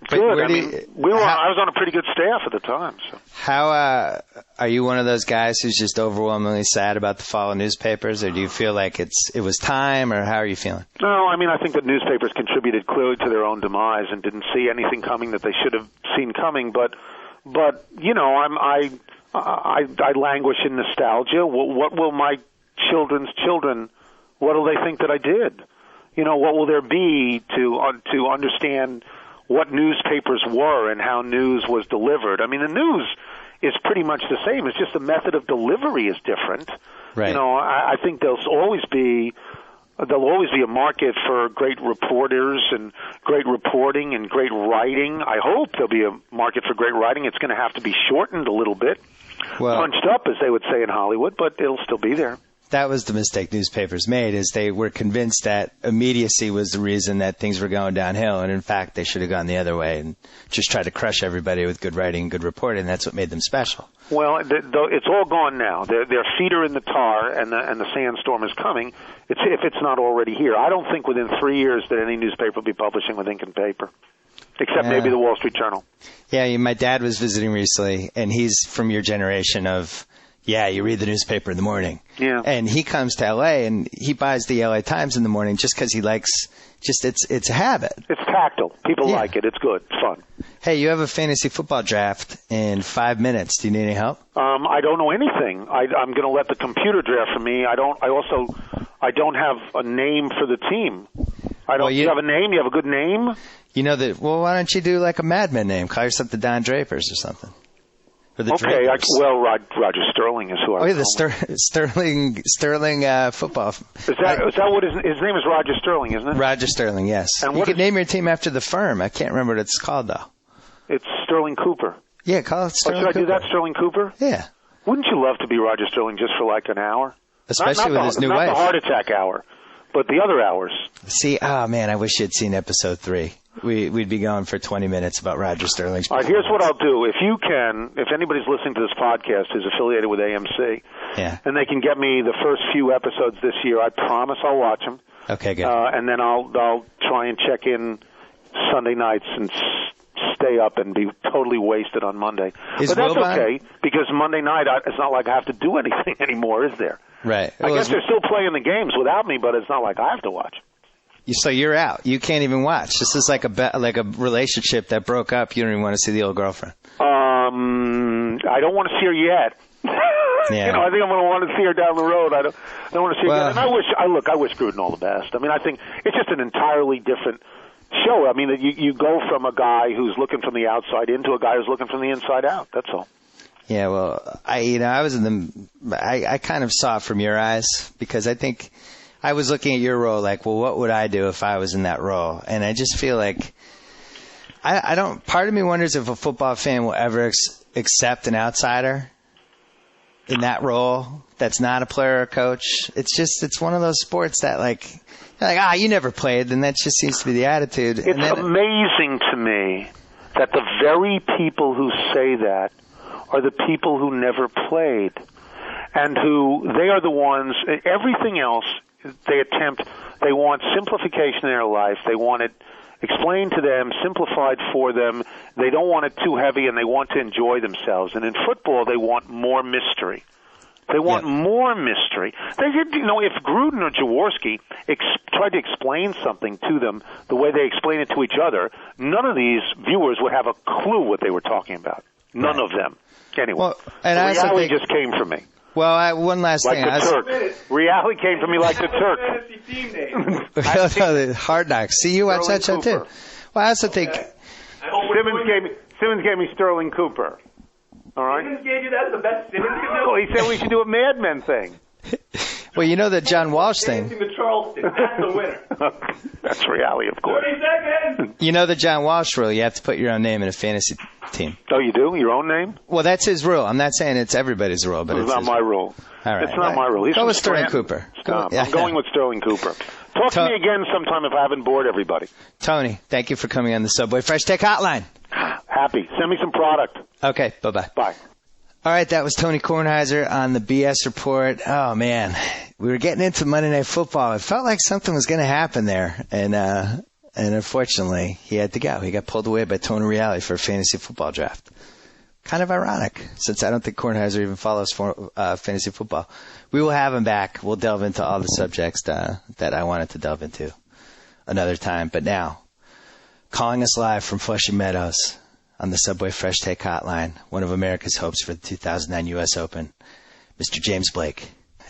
S6: Good. I was on a pretty good staff at the time. So.
S5: How are you one of those guys who's just overwhelmingly sad about the fall of newspapers, or do you feel like it was time, or how are you feeling?
S6: No, I think that newspapers contributed clearly to their own demise and didn't see anything coming that they should have seen coming. But I languish in nostalgia. What will my children's children? What will they think that I did? What will there be to understand what newspapers were and how news was delivered? The news is pretty much the same. It's just the method of delivery is different.
S5: Right.
S6: I think there'll always be a market for great reporters and great reporting and great writing. I hope there'll be a market for great writing. It's going to have to be shortened a little bit, punched up, as they would say in Hollywood, but it'll still be there.
S5: That was the mistake newspapers made, is they were convinced that immediacy was the reason that things were going downhill, and in fact they should have gone the other way and just tried to crush everybody with good writing and good reporting. That's what made them special.
S6: Well, it's all gone now. Their feet are in the tar, and the sandstorm is coming. If it's not already here. I don't think within 3 years that any newspaper will be publishing with ink and paper, except maybe the Wall Street Journal. Yeah,
S5: my dad was visiting recently, and he's from your generation of, you read the newspaper in the morning.
S6: Yeah.
S5: And he comes to L.A. and he buys the L.A. Times in the morning just because he likes, it's a habit.
S6: It's tactile. People like it. It's good. It's fun.
S5: Hey, you have a fantasy football draft in 5 minutes. Do you need any help?
S6: I don't know anything. I'm going to let the computer draft for me. I don't have a name for the team. You have a name? You have a good name?
S5: Why don't you do like a Mad Men name? Call yourself the Don Drapers or something.
S6: Okay, Roger Sterling is who I
S5: the Sterling football.
S6: Is that what his name is? Roger Sterling, isn't it?
S5: Roger Sterling, yes. And you could name your team after the firm. I can't remember what it's called, though.
S6: It's Sterling Cooper.
S5: Yeah, call it Sterling
S6: Cooper.
S5: Should
S6: I do that, Sterling Cooper?
S5: Yeah.
S6: Wouldn't you love to be Roger Sterling just for like an hour?
S5: Especially with his new wife.
S6: Not the heart attack hour, but the other hours.
S5: See, man, I wish you'd seen episode 3. We'd be going for 20 minutes about Roger Sterling's
S6: performance. All right, here's what I'll do. If anybody's listening to this podcast who's affiliated with AMC, and they can get me the first few episodes this year, I promise I'll watch them.
S5: Okay, good.
S6: And then I'll try and check in Sunday nights and stay up and be totally wasted on Monday. But that's okay, because Monday night, it's not like I have to do anything anymore, is there?
S5: Right.
S6: I guess they're still playing the games without me, but it's not like I have to watch.
S5: So you're out. You can't even watch. This is like a relationship that broke up. You don't even want to see the old girlfriend.
S6: I don't want to see her yet.
S5: Yeah.
S6: I think I'm going to want to see her down the road. I don't want to see her yet. And I wish Gruden all the best. I think it's just an entirely different show. You go from a guy who's looking from the outside into a guy who's looking from the inside out. That's all.
S5: Yeah, well, I was I kind of saw it from your eyes, because I think I was looking at your role like, well, what would I do if I was in that role? And I just feel like part of me wonders if a football fan will ever accept an outsider in that role that's not a player or coach. It's one of those sports that you never played, then that just seems to be the attitude.
S6: It's amazing to me that the very people who say that are the people who never played, and they are the ones, everything else they want simplification in their life. They want it explained to them, simplified for them. They don't want it too heavy, and they want to enjoy themselves. And in football, they want more mystery. They want more mystery. If Gruden or Jaworski tried to explain something to them the way they explain it to each other, none of these viewers would have a clue what they were talking about. None of them. Anyway, the reality just came from me.
S5: Well, one last thing.
S6: Like the Turk. Reality came from me like the Turk.
S7: Fantasy team name.
S5: Hard Knocks. See, you watch that show too. Well, I also think
S6: Simmons gave me Sterling Cooper. All right.
S7: Simmons gave you that? The best Simmons could do?
S6: Well, he said we should do a Mad Men thing.
S5: Well, you know the John Walsh thing.
S7: The Charleston. That's the winner.
S6: That's reality, of course.
S7: 30 seconds.
S5: You know the John Walsh rule. You have to put your own name in a fantasy team.
S6: Oh, you do? Your own name?
S5: Well, that's his rule. I'm not saying it's everybody's rule, but
S6: It's not my rule.
S5: All right.
S6: It's not my rule. He's
S5: Go
S6: from
S5: with Sterling
S6: Scranton.
S5: Cooper.
S6: Stop. I'm going with Sterling Cooper. Talk to me again sometime if I haven't bored everybody.
S5: Tony, thank you for coming on the Subway Fresh Take Hotline.
S6: Happy. Send me some product.
S5: Okay, bye-bye.
S6: Bye.
S5: All right, that was Tony Kornheiser on the BS Report. Oh, man, we were getting into Monday Night Football. It felt like something was going to happen there, and unfortunately, he had to go. He got pulled away by Tony Reale for a fantasy football draft. Kind of ironic, since I don't think Kornheiser even follows fantasy football. We will have him back. We'll delve into all the subjects that I wanted to delve into another time. But now, calling us live from Flushing Meadows on the Subway Fresh Take Hotline, one of America's hopes for the 2009 U.S. Open, Mr. James Blake.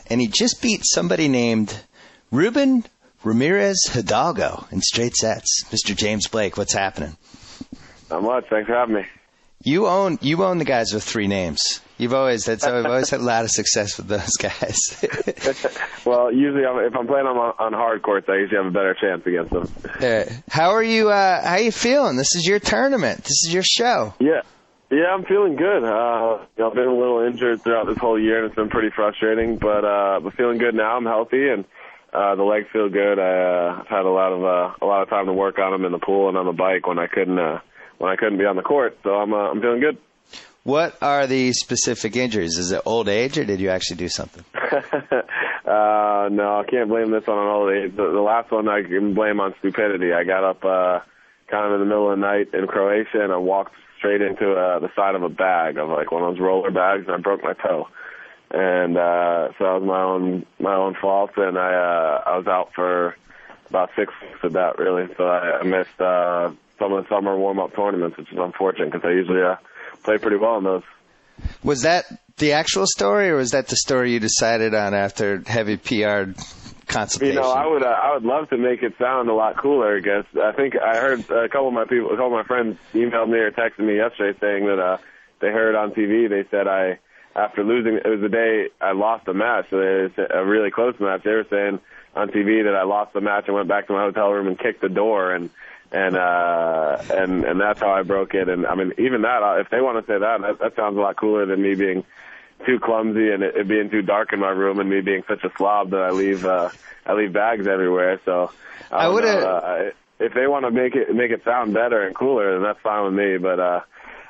S5: And he just beat somebody named Ruben Ramirez Hidalgo in straight sets. Mr. James Blake, what's happening?
S8: Not much. Thanks for having me.
S5: You own the guys with three names. I've always had a lot of success with those guys.
S8: Well, usually if I'm playing on hard courts, I usually have a better chance against them.
S5: How are you? How you feeling? This is your tournament. This is your show.
S8: Yeah, I'm feeling good. I've been a little injured throughout this whole year, and it's been pretty frustrating. But feeling good now. I'm healthy, and the legs feel good. I've had a lot of time to work on them in the pool and on the bike when I couldn't be on the court. So I'm feeling good.
S5: What are the specific injuries? Is it old age, or did you actually do something?
S8: No, I can't blame this on old age. The last one I can blame on stupidity. I got up kind of in the middle of the night in Croatia, and I walked straight into the side of a bag, of like one of those roller bags, and I broke my toe. And so that was my own fault, and I was out for about 6 weeks of that, really. So I missed some of the summer warm-up tournaments, which is unfortunate because I usually play pretty well in those. Was that the actual story, or was that the story you decided on after heavy PR consultation? I would love to make it sound a lot cooler. I guess I think I heard a couple of my friends emailed me or texted me yesterday saying that they heard on TV. They said after losing, it was the day I lost a match, so it was a really close match. They were saying on TV that I lost the match and went back to my hotel room and kicked the door and that's how I broke it. And I mean, even that, if they want to say that sounds a lot cooler than me being too clumsy and it being too dark in my room and me being such a slob that I leave bags everywhere. So I would if they want to make it sound better and cooler, then that's fine with me. But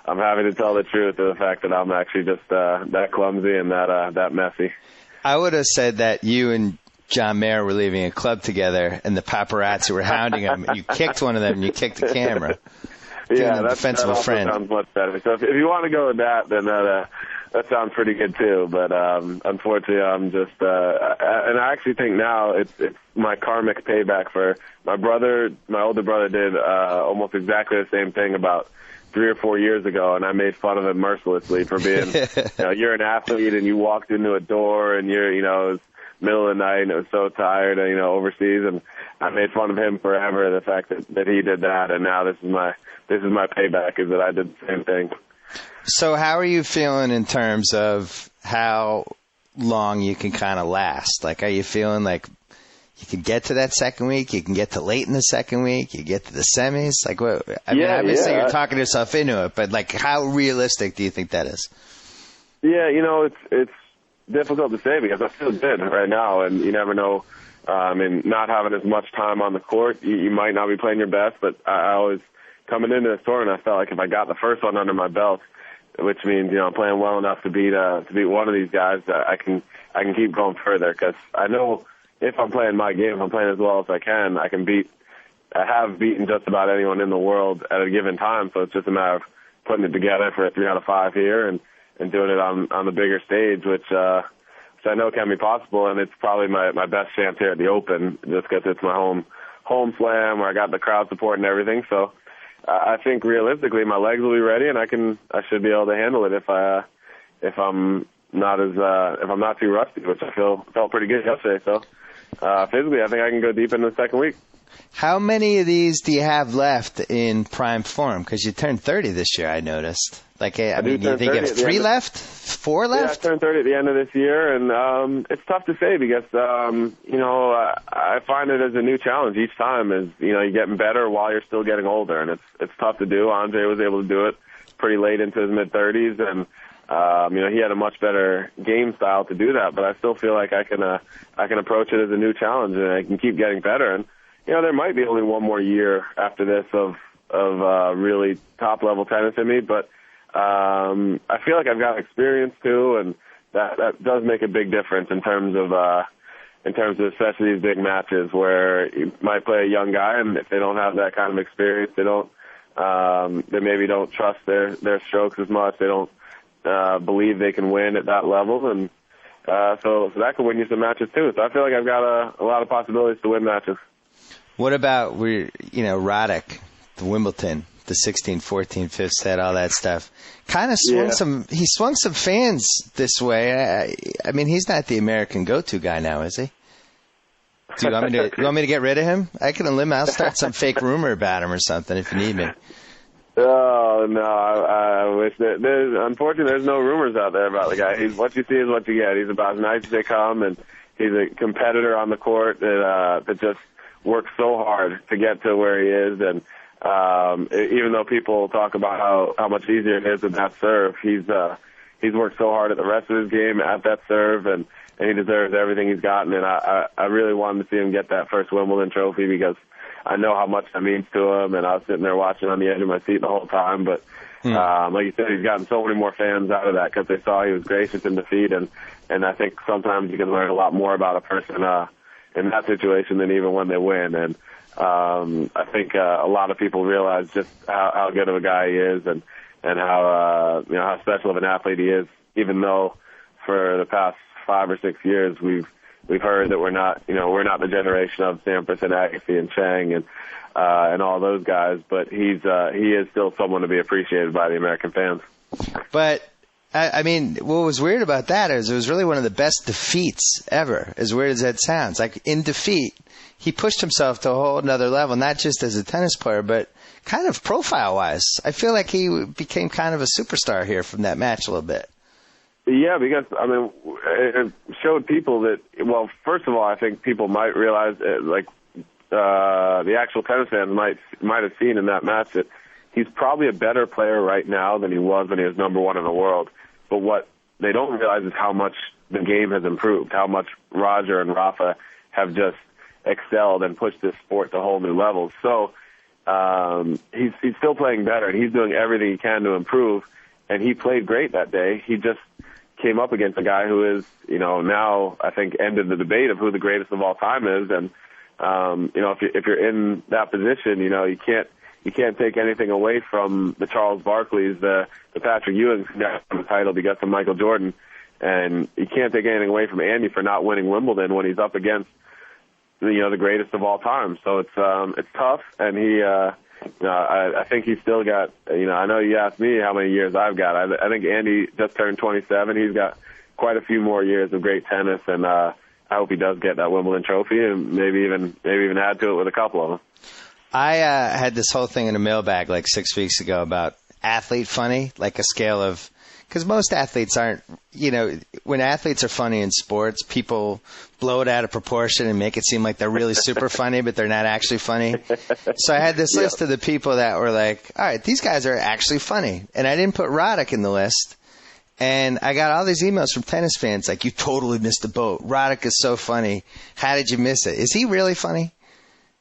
S8: I'm happy to tell the truth of the fact that I'm actually just that clumsy and that messy.
S5: I would have said that you and John Mayer were leaving a club together, and the paparazzi were hounding him. You kicked one of them, and you kicked the camera.
S8: Yeah,
S5: that
S8: sounds much better. So if you want to go with that, then that sounds pretty good too. But unfortunately, I'm just, and I actually think now it's my karmic payback for my brother. My older brother did almost exactly the same thing about 3 or 4 years ago, and I made fun of him mercilessly for being, you're an athlete and you walked into a door and it was middle of the night and it was so tired, overseas, and I made fun of him forever, the fact that he did that, and now this is my payback, is that I did the same thing.
S5: So how are you feeling in terms of how long you can kind of last? Like, are you feeling like you can get to that second week, you can get to late in the second week, you get to the semis? Like, what? I mean, obviously you're talking yourself into it, but like, how realistic do you think that is?
S8: Yeah, it's difficult to say because I feel good right now, and you never know. Not having as much time on the court, you might not be playing your best, but I always, coming into this tournament, I felt like if I got the first one under my belt, which means, I'm playing well enough to beat one of these guys, I can keep going further, because I know if I'm playing my game, if I'm playing as well as I have beaten just about anyone in the world at a given time, so it's just a matter of putting it together for a 3 out of 5 here and doing it on the bigger stage, which I know can be possible, and it's probably my best chance here at the Open, just because it's my home slam where I got the crowd support and everything. So I think realistically my legs will be ready, and I should be able to handle it if I'm not too rusty, which I felt pretty good yesterday. So physically, I think I can go deep into the second week.
S5: How many of these do you have left in prime form? Because you turned 30 this year, I noticed. Like, I mean, do you think you have 3 left? 4 left?
S8: Yeah, I turned 30 at the end of this year, and it's tough to say because, I find it as a new challenge each time. You're getting better while you're still getting older, and it's tough to do. Andre was able to do it pretty late into his mid-30s, and he had a much better game style to do that. But I still feel like I can approach it as a new challenge, and I can keep getting better. And there might be only one more year after this of really top-level tennis in me, but I feel like I've got experience too, and that does make a big difference in terms of especially these big matches where you might play a young guy, and if they don't have that kind of experience, they maybe don't trust their strokes as much. They don't believe they can win at that level, and so that could win you some matches too. So I feel like I've got a lot of possibilities to win matches.
S5: What about Roddick, the Wimbledon, the 16-14 fifth set, all that stuff? Kind of swung he swung some fans this way. I mean, he's not the American go-to guy now, is he? Do you want me to get rid of him? I can eliminate. I'll start some fake rumor about him or something if you need me.
S8: Oh no! I wish unfortunately, there's no rumors out there about the guy. What you see is what you get. He's about as nice as they come, and he's a competitor on the court that just works so hard to get to where he is. And even though people talk about how much easier it is with that serve, he's worked so hard at the rest of his game at that serve, and he deserves everything he's gotten. And I really wanted to see him get that first Wimbledon trophy because I know how much that means to him, and I was sitting there watching on the edge of my seat the whole time. But like you said, he's gotten so many more fans out of that because they saw he was gracious in defeat, and I think sometimes you can learn a lot more about a person in that situation than even when they win. And I think a lot of people realize just how good of a guy he is, and how special of an athlete he is. Even though for the past 5 or 6 years we've heard that we're not the generation of Sampras and Agassi and Chang and all those guys, but he is still someone to be appreciated by the American fans.
S5: But I mean, what was weird about that is it was really one of the best defeats ever, as weird as that sounds. Like, in defeat, he pushed himself to a whole another level, not just as a tennis player, but kind of profile-wise. I feel like he became kind of a superstar here from that match a little bit.
S8: Yeah, because, I mean, it showed people that, well, first of all, I think people might realize, the actual tennis fans might have seen in that match that he's probably a better player right now than he was when he was number one in the world. But what they don't realize is how much the game has improved, how much Roger and Rafa have just excelled and pushed this sport to whole new levels. So he's still playing better, and he's doing everything he can to improve, and he played great that day. He just came up against a guy who is, now I think ended the debate of who the greatest of all time is. And, if you're in that position, you can't take anything away from the Charles Barkleys, the Patrick Ewings who got the title because of Michael Jordan. And you can't take anything away from Andy for not winning Wimbledon when he's up against, the greatest of all time. So it's tough. And he, I think he's still got, I know you asked me how many years I've got. I think Andy just turned 27. He's got quite a few more years of great tennis, and I hope he does get that Wimbledon trophy and maybe even add to it with a couple of them.
S5: I had this whole thing in a mailbag like 6 weeks ago about athlete funny, like a scale of, because most athletes aren't, when athletes are funny in sports, people blow it out of proportion and make it seem like they're really super funny, but they're not actually funny. So I had this list of the people that were like, all right, these guys are actually funny. And I didn't put Roddick in the list. And I got all these emails from tennis fans like, you totally missed the boat. Roddick is so funny. How did you miss it? Is he really funny?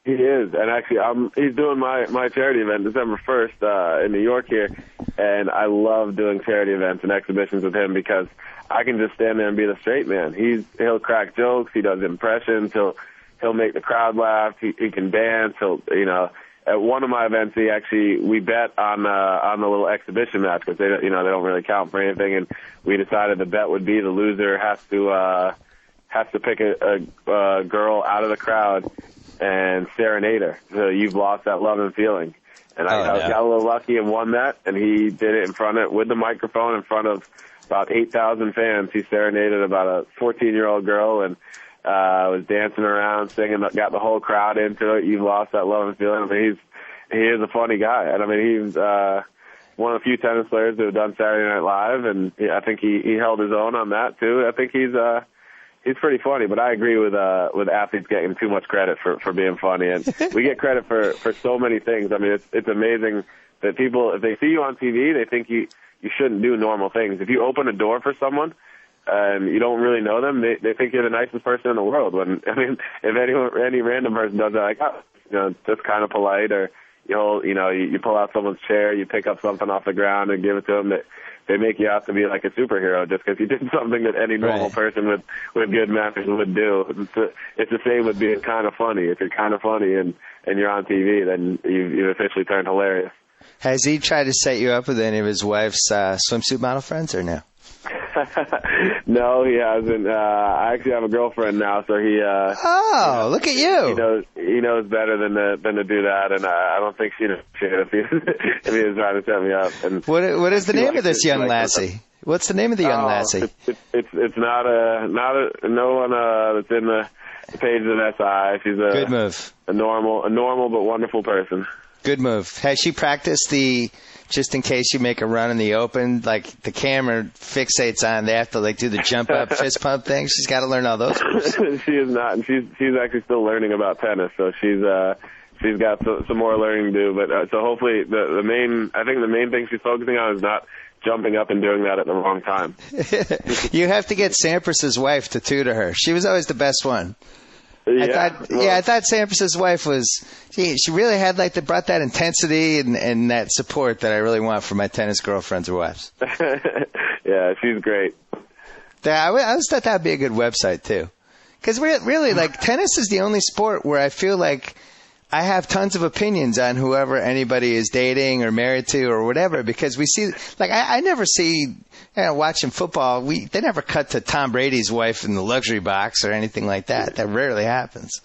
S8: He is, and actually, he's doing my charity event December 1st in New York here, and I love doing charity events and exhibitions with him because I can just stand there and be the straight man. He'll crack jokes, he does impressions, he'll make the crowd laugh, he can dance. At one of my events, we bet on the little exhibition match because they don't really count for anything, and we decided the bet would be the loser has to pick a girl out of the crowd and serenade her. So you've lost that love and feeling. And I got a little lucky and won that, and he did it with the microphone in front of about 8,000 fans. He serenaded about a 14-year-old girl and was dancing around, singing, got the whole crowd into it. You've lost that love and feeling. I mean, he is a funny guy. And I mean, he's one of the few tennis players who have done Saturday Night Live, and I think he held his own on that too. I think he's He's pretty funny, but I agree with athletes getting too much credit for being funny, and we get credit for so many things. I mean, it's amazing that people, if they see you on TV, they think you shouldn't do normal things. If you open a door for someone and you don't really know them, they think you're the nicest person in the world. When I mean, if any random person does that, like, oh, just kind of polite, or you pull out someone's chair, you pick up something off the ground and give it to them, that they make you out to be like a superhero just because you did something that any normal person with good manners would do. It's the same with being kind of funny. If you're kind of funny and you're on TV, then you've officially turned hilarious.
S5: Has he tried to set you up with any of his wife's swimsuit model friends, or no?
S8: No, he hasn't. I actually have a girlfriend now, so he.
S5: Oh, look at you!
S8: He knows better than to do that, and I don't think she'd if he was trying to set me up. And
S5: what is the name of this young lassie? What's the name of the young lassie?
S8: It's not no one that's in the pages of SI. She's a
S5: good move.
S8: A normal but wonderful person.
S5: Good move. Has she practiced just in case you make a run in the open, like the camera fixates on, they have to do the jump up fist pump thing? She's got to learn all those moves.
S8: She is not, and she's actually still learning about tennis, so she's got some more learning to do. But so hopefully the main thing she's focusing on is not jumping up and doing that at the wrong time.
S5: You have to get Sampras's wife to tutor her. She was always the best one.
S8: Yeah,
S5: I thought Sampras's wife she really had brought that intensity and that support that I really want for my tennis girlfriends or wives.
S8: Yeah, she's great.
S5: I always thought that would be a good website too. Because really, tennis is the only sport where I feel like I have tons of opinions on whoever anybody is dating or married to or whatever, because we see, I never see, watching football, they never cut to Tom Brady's wife in the luxury box or anything like that. That rarely happens.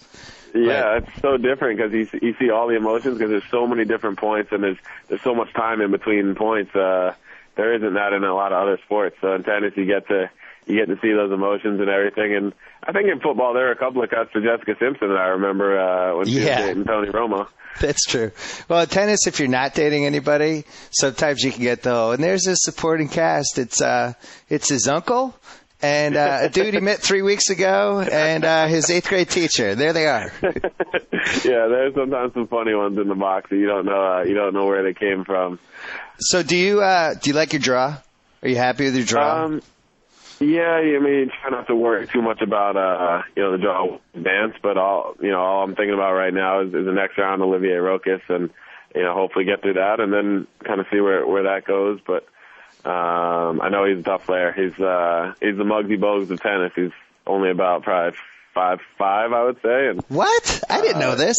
S8: Yeah, it's so different because you see all the emotions because there's so many different points and there's so much time in between points. There isn't that in a lot of other sports. So in tennis, you get to see those emotions and everything. And I think in football, there are a couple of cuts to Jessica Simpson that I remember when she was dating Tony Romo.
S5: That's true. Well, tennis, if you're not dating anybody, sometimes you can get and there's this supporting cast. It's his uncle and a dude he met 3 weeks ago and his 8th grade teacher. There they are.
S8: Yeah, there's sometimes some funny ones in the box that you don't know where they came from.
S5: So do you like your draw? Are you happy with your draw?
S8: Yeah, I mean, try not to worry too much about the draw dance, but all I'm thinking about right now is the next round, Olivier Rokas, and hopefully get through that and then kind of see where that goes. But I know he's a tough player. He's the Muggsy Bogues of tennis. He's only about probably 5'5", I would say. And,
S5: what? I didn't know this.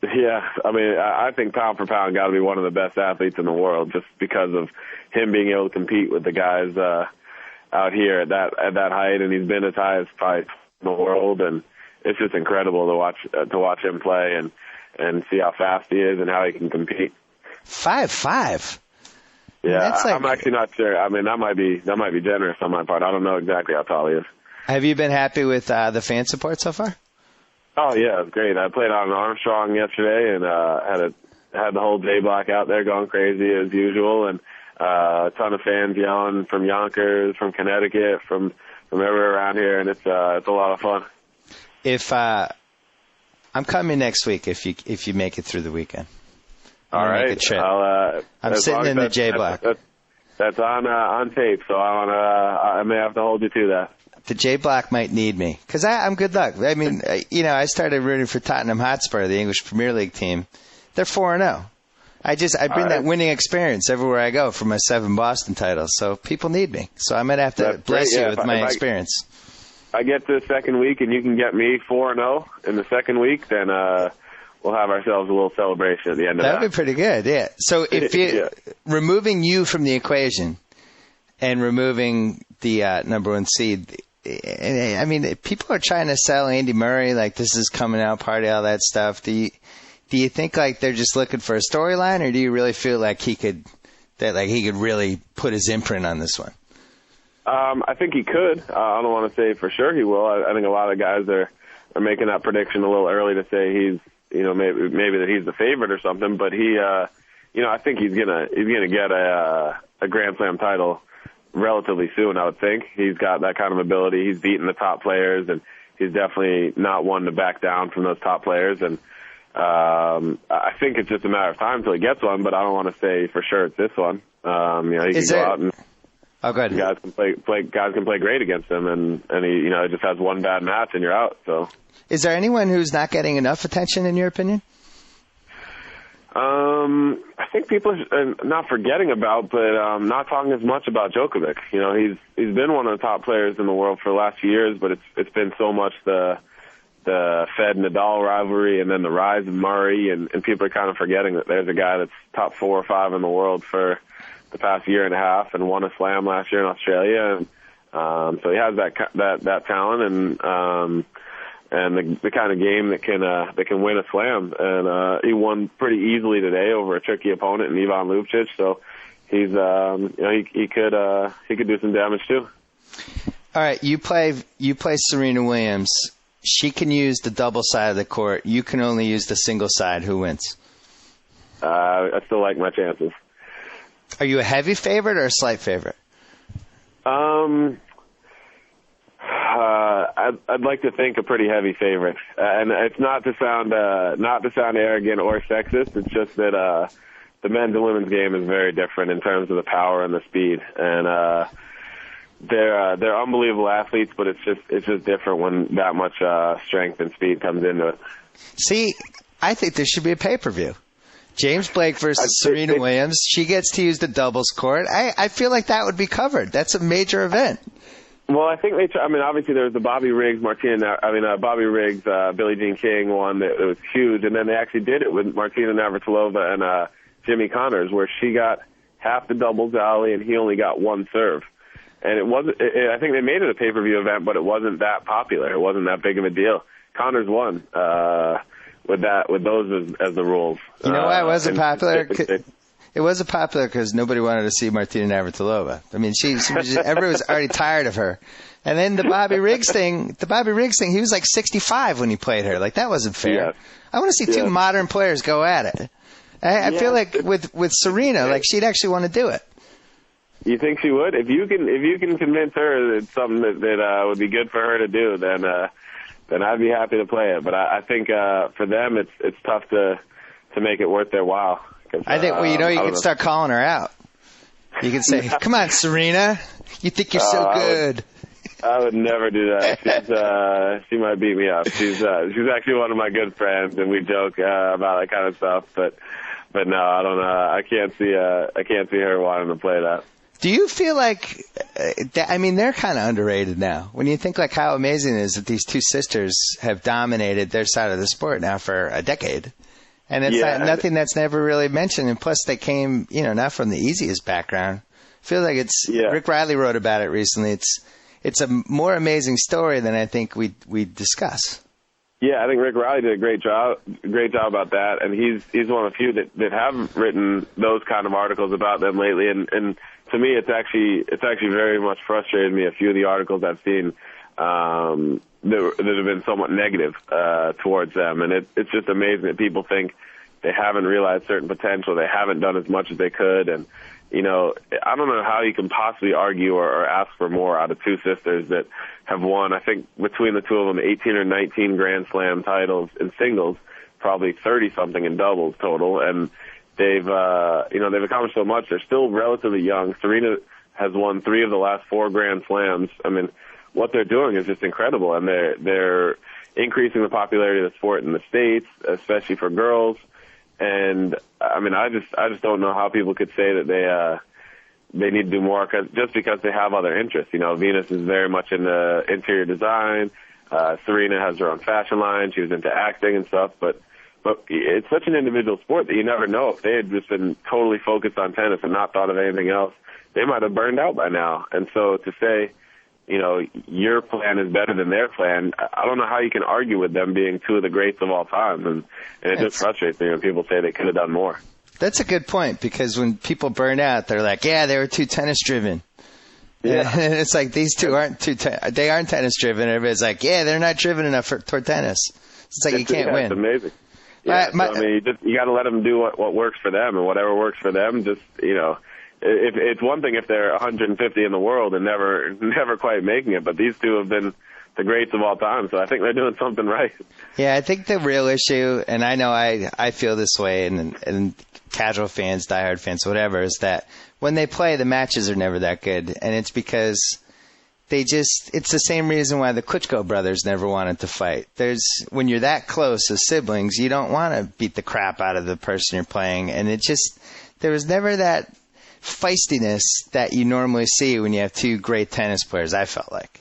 S8: Yeah, I mean, I think pound for pound got to be one of the best athletes in the world just because of him being able to compete with the guys out here at that height, and he's been as high as probably in the world, and it's just incredible to watch him play and see how fast he is and how he can compete.
S5: 5'5".
S8: Yeah, I'm actually not sure. I mean, that might be generous on my part. I don't know exactly how tall he is.
S5: Have you been happy with the fan support so far?
S8: Oh yeah, it was great. I played out in Armstrong yesterday and had the whole J Block out there going crazy as usual, and a ton of fans yelling from Yonkers, from Connecticut, from everywhere around here, and it's a lot of fun.
S5: If I'm coming next week, if you make it through the weekend.
S8: All right,
S5: make a trip. I'm sitting in the J Block.
S8: That's on tape, so I may have to hold you to that.
S5: The J Block might need me because I'm good luck. I mean, I started rooting for Tottenham Hotspur, the English Premier League team. They're 4-0. I bring that winning experience everywhere I go for my 7 Boston titles. So people need me. So I might have to bless you with my experience.
S8: I get to the second week and you can get me 4-0 in the second week, then we'll have ourselves a little celebration at the end of that.
S5: That would be pretty good, yeah. So if you removing you from the equation and removing the number 1 seed, I mean, people are trying to sell Andy Murray like this is coming out party, all that stuff. Do you think they're just looking for a storyline, or do you really feel like he could really put his imprint on this one?
S8: I think he could. I don't want to say for sure he will. I think a lot of guys are making that prediction a little early to say he's maybe that he's the favorite or something. But he I think he's gonna get a Grand Slam title relatively soon, I would think. He's got that kind of ability. He's beaten the top players, and he's definitely not one to back down from those top players. And I think it's just a matter of time until he gets one, but I don't want to say for sure it's this one. He can go out and guys can play great against him, and he just has one bad match and you're out. So,
S5: is there anyone who's not getting enough attention in your opinion?
S8: I think people are not forgetting about, but not talking as much about Djokovic. He's been one of the top players in the world for the last few years, but it's been so much the Fed-Nadal rivalry and then the rise of Murray, and people are kind of forgetting that there's a guy that's top 4 or 5 in the world for the past year and a half and won a slam last year in Australia. And so he has that talent and the kind of game that can win a slam. And he won pretty easily today over a tricky opponent in Ivan Lubčić. So he's he could do some damage too.
S5: All right, you play Serena Williams. She can use the double side of the court. You can only use the single side. Who wins?
S8: I still like my chances.
S5: Are you a heavy favorite or a slight favorite?
S8: I'd like to think a pretty heavy favorite, and it's not to sound arrogant or sexist. It's just that the men's and women's game is very different in terms of the power and the speed, and they're unbelievable athletes, but it's just different when that much strength and speed comes into it.
S5: See, I think there should be a pay-per-view. James Blake versus Serena Williams. She gets to use the doubles court. I feel like that would be covered. That's a major event.
S8: Well, I think obviously there was the Bobby Riggs, Billie Jean King one that was huge, and then they actually did it with Martina Navratilova and Jimmy Connors, where she got half the doubles alley and he only got one serve. And it wasn't. I think they made it a pay-per-view event, but it wasn't that popular. It wasn't that big of a deal. Connors won with those as the rules.
S5: You know why it wasn't popular? It wasn't popular because nobody wanted to see Martina Navratilova. I mean, everybody was already tired of her. And then the Bobby Riggs thing, he was like 65 when he played her. Like, that wasn't fair.
S8: Yeah.
S5: I want to see two modern players go at it. I feel like with Serena, like, she'd actually want to do it.
S8: You think she would? If you can convince her that it's something that would be good for her to do, then I'd be happy to play it. But I think for them, it's tough to make it worth their while.
S5: I think, you can start calling her out. You can say, "Come on, Serena, you think you're so good."
S8: I would never do that. She might beat me up. She's actually one of my good friends, and we joke about that kind of stuff. But no, I don't. I can't see her wanting to play that.
S5: Do you feel like, they're kind of underrated now. When you think like how amazing it is that these two sisters have dominated their side of the sport now for a decade. And it's nothing that's never really mentioned. And plus they came, not from the easiest background. I feel like Rick Riley wrote about it recently. It's a more amazing story than I think we discuss.
S8: Yeah, I think Rick Riley did a great job about that. And he's one of the few that have written those kind of articles about them lately. And to me, it's actually very much frustrated me. A few of the articles I've seen that have been somewhat negative towards them, and it's just amazing that people think they haven't realized certain potential, they haven't done as much as they could, and I don't know how you can possibly argue or ask for more out of two sisters that have won. I think between the two of them, 18 or 19 Grand Slam titles in singles, probably 30 something in doubles total, and they've accomplished so much. They're still relatively young. Serena has won 3 of the last 4 Grand Slams. I mean, what they're doing is just incredible, and they're increasing the popularity of the sport in the States, especially for girls. And I just don't know how people could say that they need to do more just because they have other interests. Venus is very much into interior design. Serena has her own fashion line. She was into acting and stuff, but it's such an individual sport that you never know. If they had just been totally focused on tennis and not thought of anything else, they might have burned out by now. And so to say, your plan is better than their plan, I don't know how you can argue with them being two of the greats of all time. And it just frustrates me when people say they could have done more.
S5: That's a good point, because when people burn out, they're like, yeah, they were too tennis-driven. Yeah. And it's like, these two aren't they aren't tennis-driven. Everybody's like, yeah, they're not driven enough toward tennis. It's like you can't win.
S8: It's amazing. Yeah, you got to let them do what works for them, and whatever works for them, just, it's one thing if they're 150 in the world and never quite making it, but these two have been the greats of all time, so I think they're doing something right.
S5: Yeah, I think the real issue, and I know I feel this way, and casual fans, diehard fans, whatever, is that when they play, the matches are never that good, and it's because it's the same reason why the Klitschko brothers never wanted to fight. When you're that close as siblings, you don't want to beat the crap out of the person you're playing, and there was never that feistiness that you normally see when you have two great tennis players, I felt like.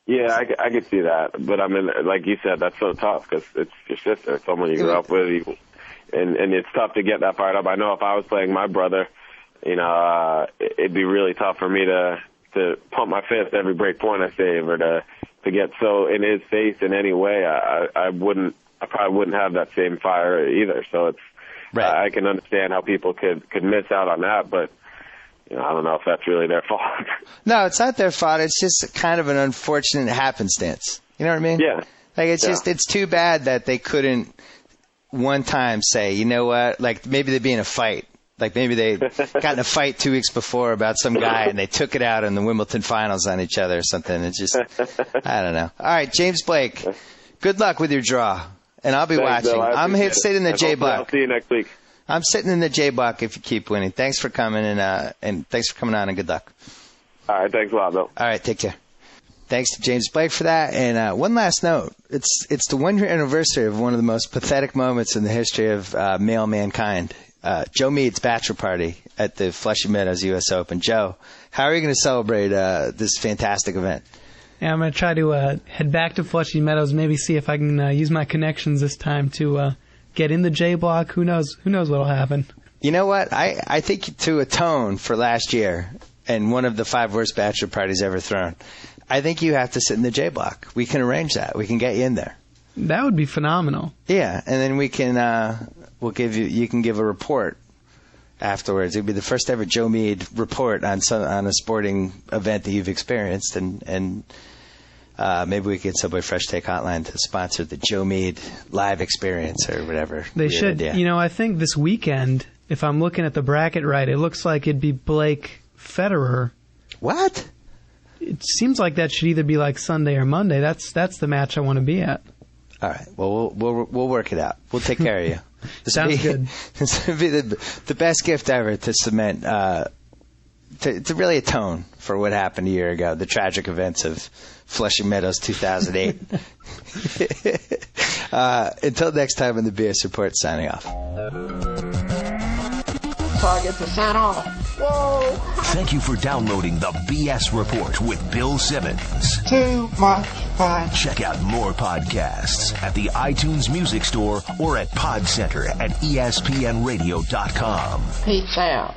S8: Yeah, I could see that, but I mean, like you said, that's so tough because it's your sister, it's someone you grew up with, and it's tough to get that fired up. I know if I was playing my brother, it'd be really tough for me to pump my fist every break point I save, or to get so in his face in any way. I probably wouldn't have that same fire either. So it's right. I can understand how people could miss out on that, but I don't know if that's really their fault.
S5: No, it's not their fault. It's just kind of an unfortunate happenstance. You know what I mean?
S8: Yeah.
S5: Like it's too bad that they couldn't one time say, you know what? Like maybe they'd be in a fight. Like maybe they got in a fight 2 weeks before about some guy and they took it out in the Wimbledon finals on each other or something. It's just, I don't know. All right, James Blake, good luck with your draw. And I'll be watching.
S8: Bill,
S5: I'm sitting in the J block.
S8: I'll see you next week.
S5: I'm sitting in the J block if you keep winning. Thanks for coming and thanks for coming on and good luck.
S8: All right, thanks a lot, Bill.
S5: All right, take care. Thanks to James Blake for that. And one last note. It's the 1-year anniversary of one of the most pathetic moments in the history of male mankind. Joe Meade's bachelor party at the Flushing Meadows U.S. Open. Joe, how are you going to celebrate this fantastic event?
S9: Yeah, I'm going to try to head back to Flushing Meadows, maybe see if I can use my connections this time to get in the J block. Who knows what'll happen.
S5: You know what? I think to atone for last year and one of the 5 worst bachelor parties ever thrown, I think you have to sit in the J block. We can arrange that. We can get you in there.
S9: That would be phenomenal.
S5: Yeah, and then we can you can give a report afterwards. It'd be the first ever Joe Meade report on a sporting event that you've experienced, and maybe we get Subway Fresh Take Hotline to sponsor the Joe Meade live experience or whatever.
S9: They should. Idea. I think this weekend, if I'm looking at the bracket right, it looks like it'd be Blake Federer.
S5: What?
S9: It seems like that should either be like Sunday or Monday. That's the match I want to be at.
S5: All right. Well, we'll work it out. We'll take care of you.
S9: Sounds good.
S5: This would be the best gift ever to cement, to really atone for what happened a year ago, the tragic events of Flushing Meadows 2008. Until next time on the BS Report, signing off.
S4: So I get to sign off. Whoa!
S1: Thank you for downloading the BS Report with Bill Simmons.
S4: Too much fun.
S1: Check out more podcasts at the iTunes Music Store or at Pod Center at ESPNradio.com.
S4: Peace out.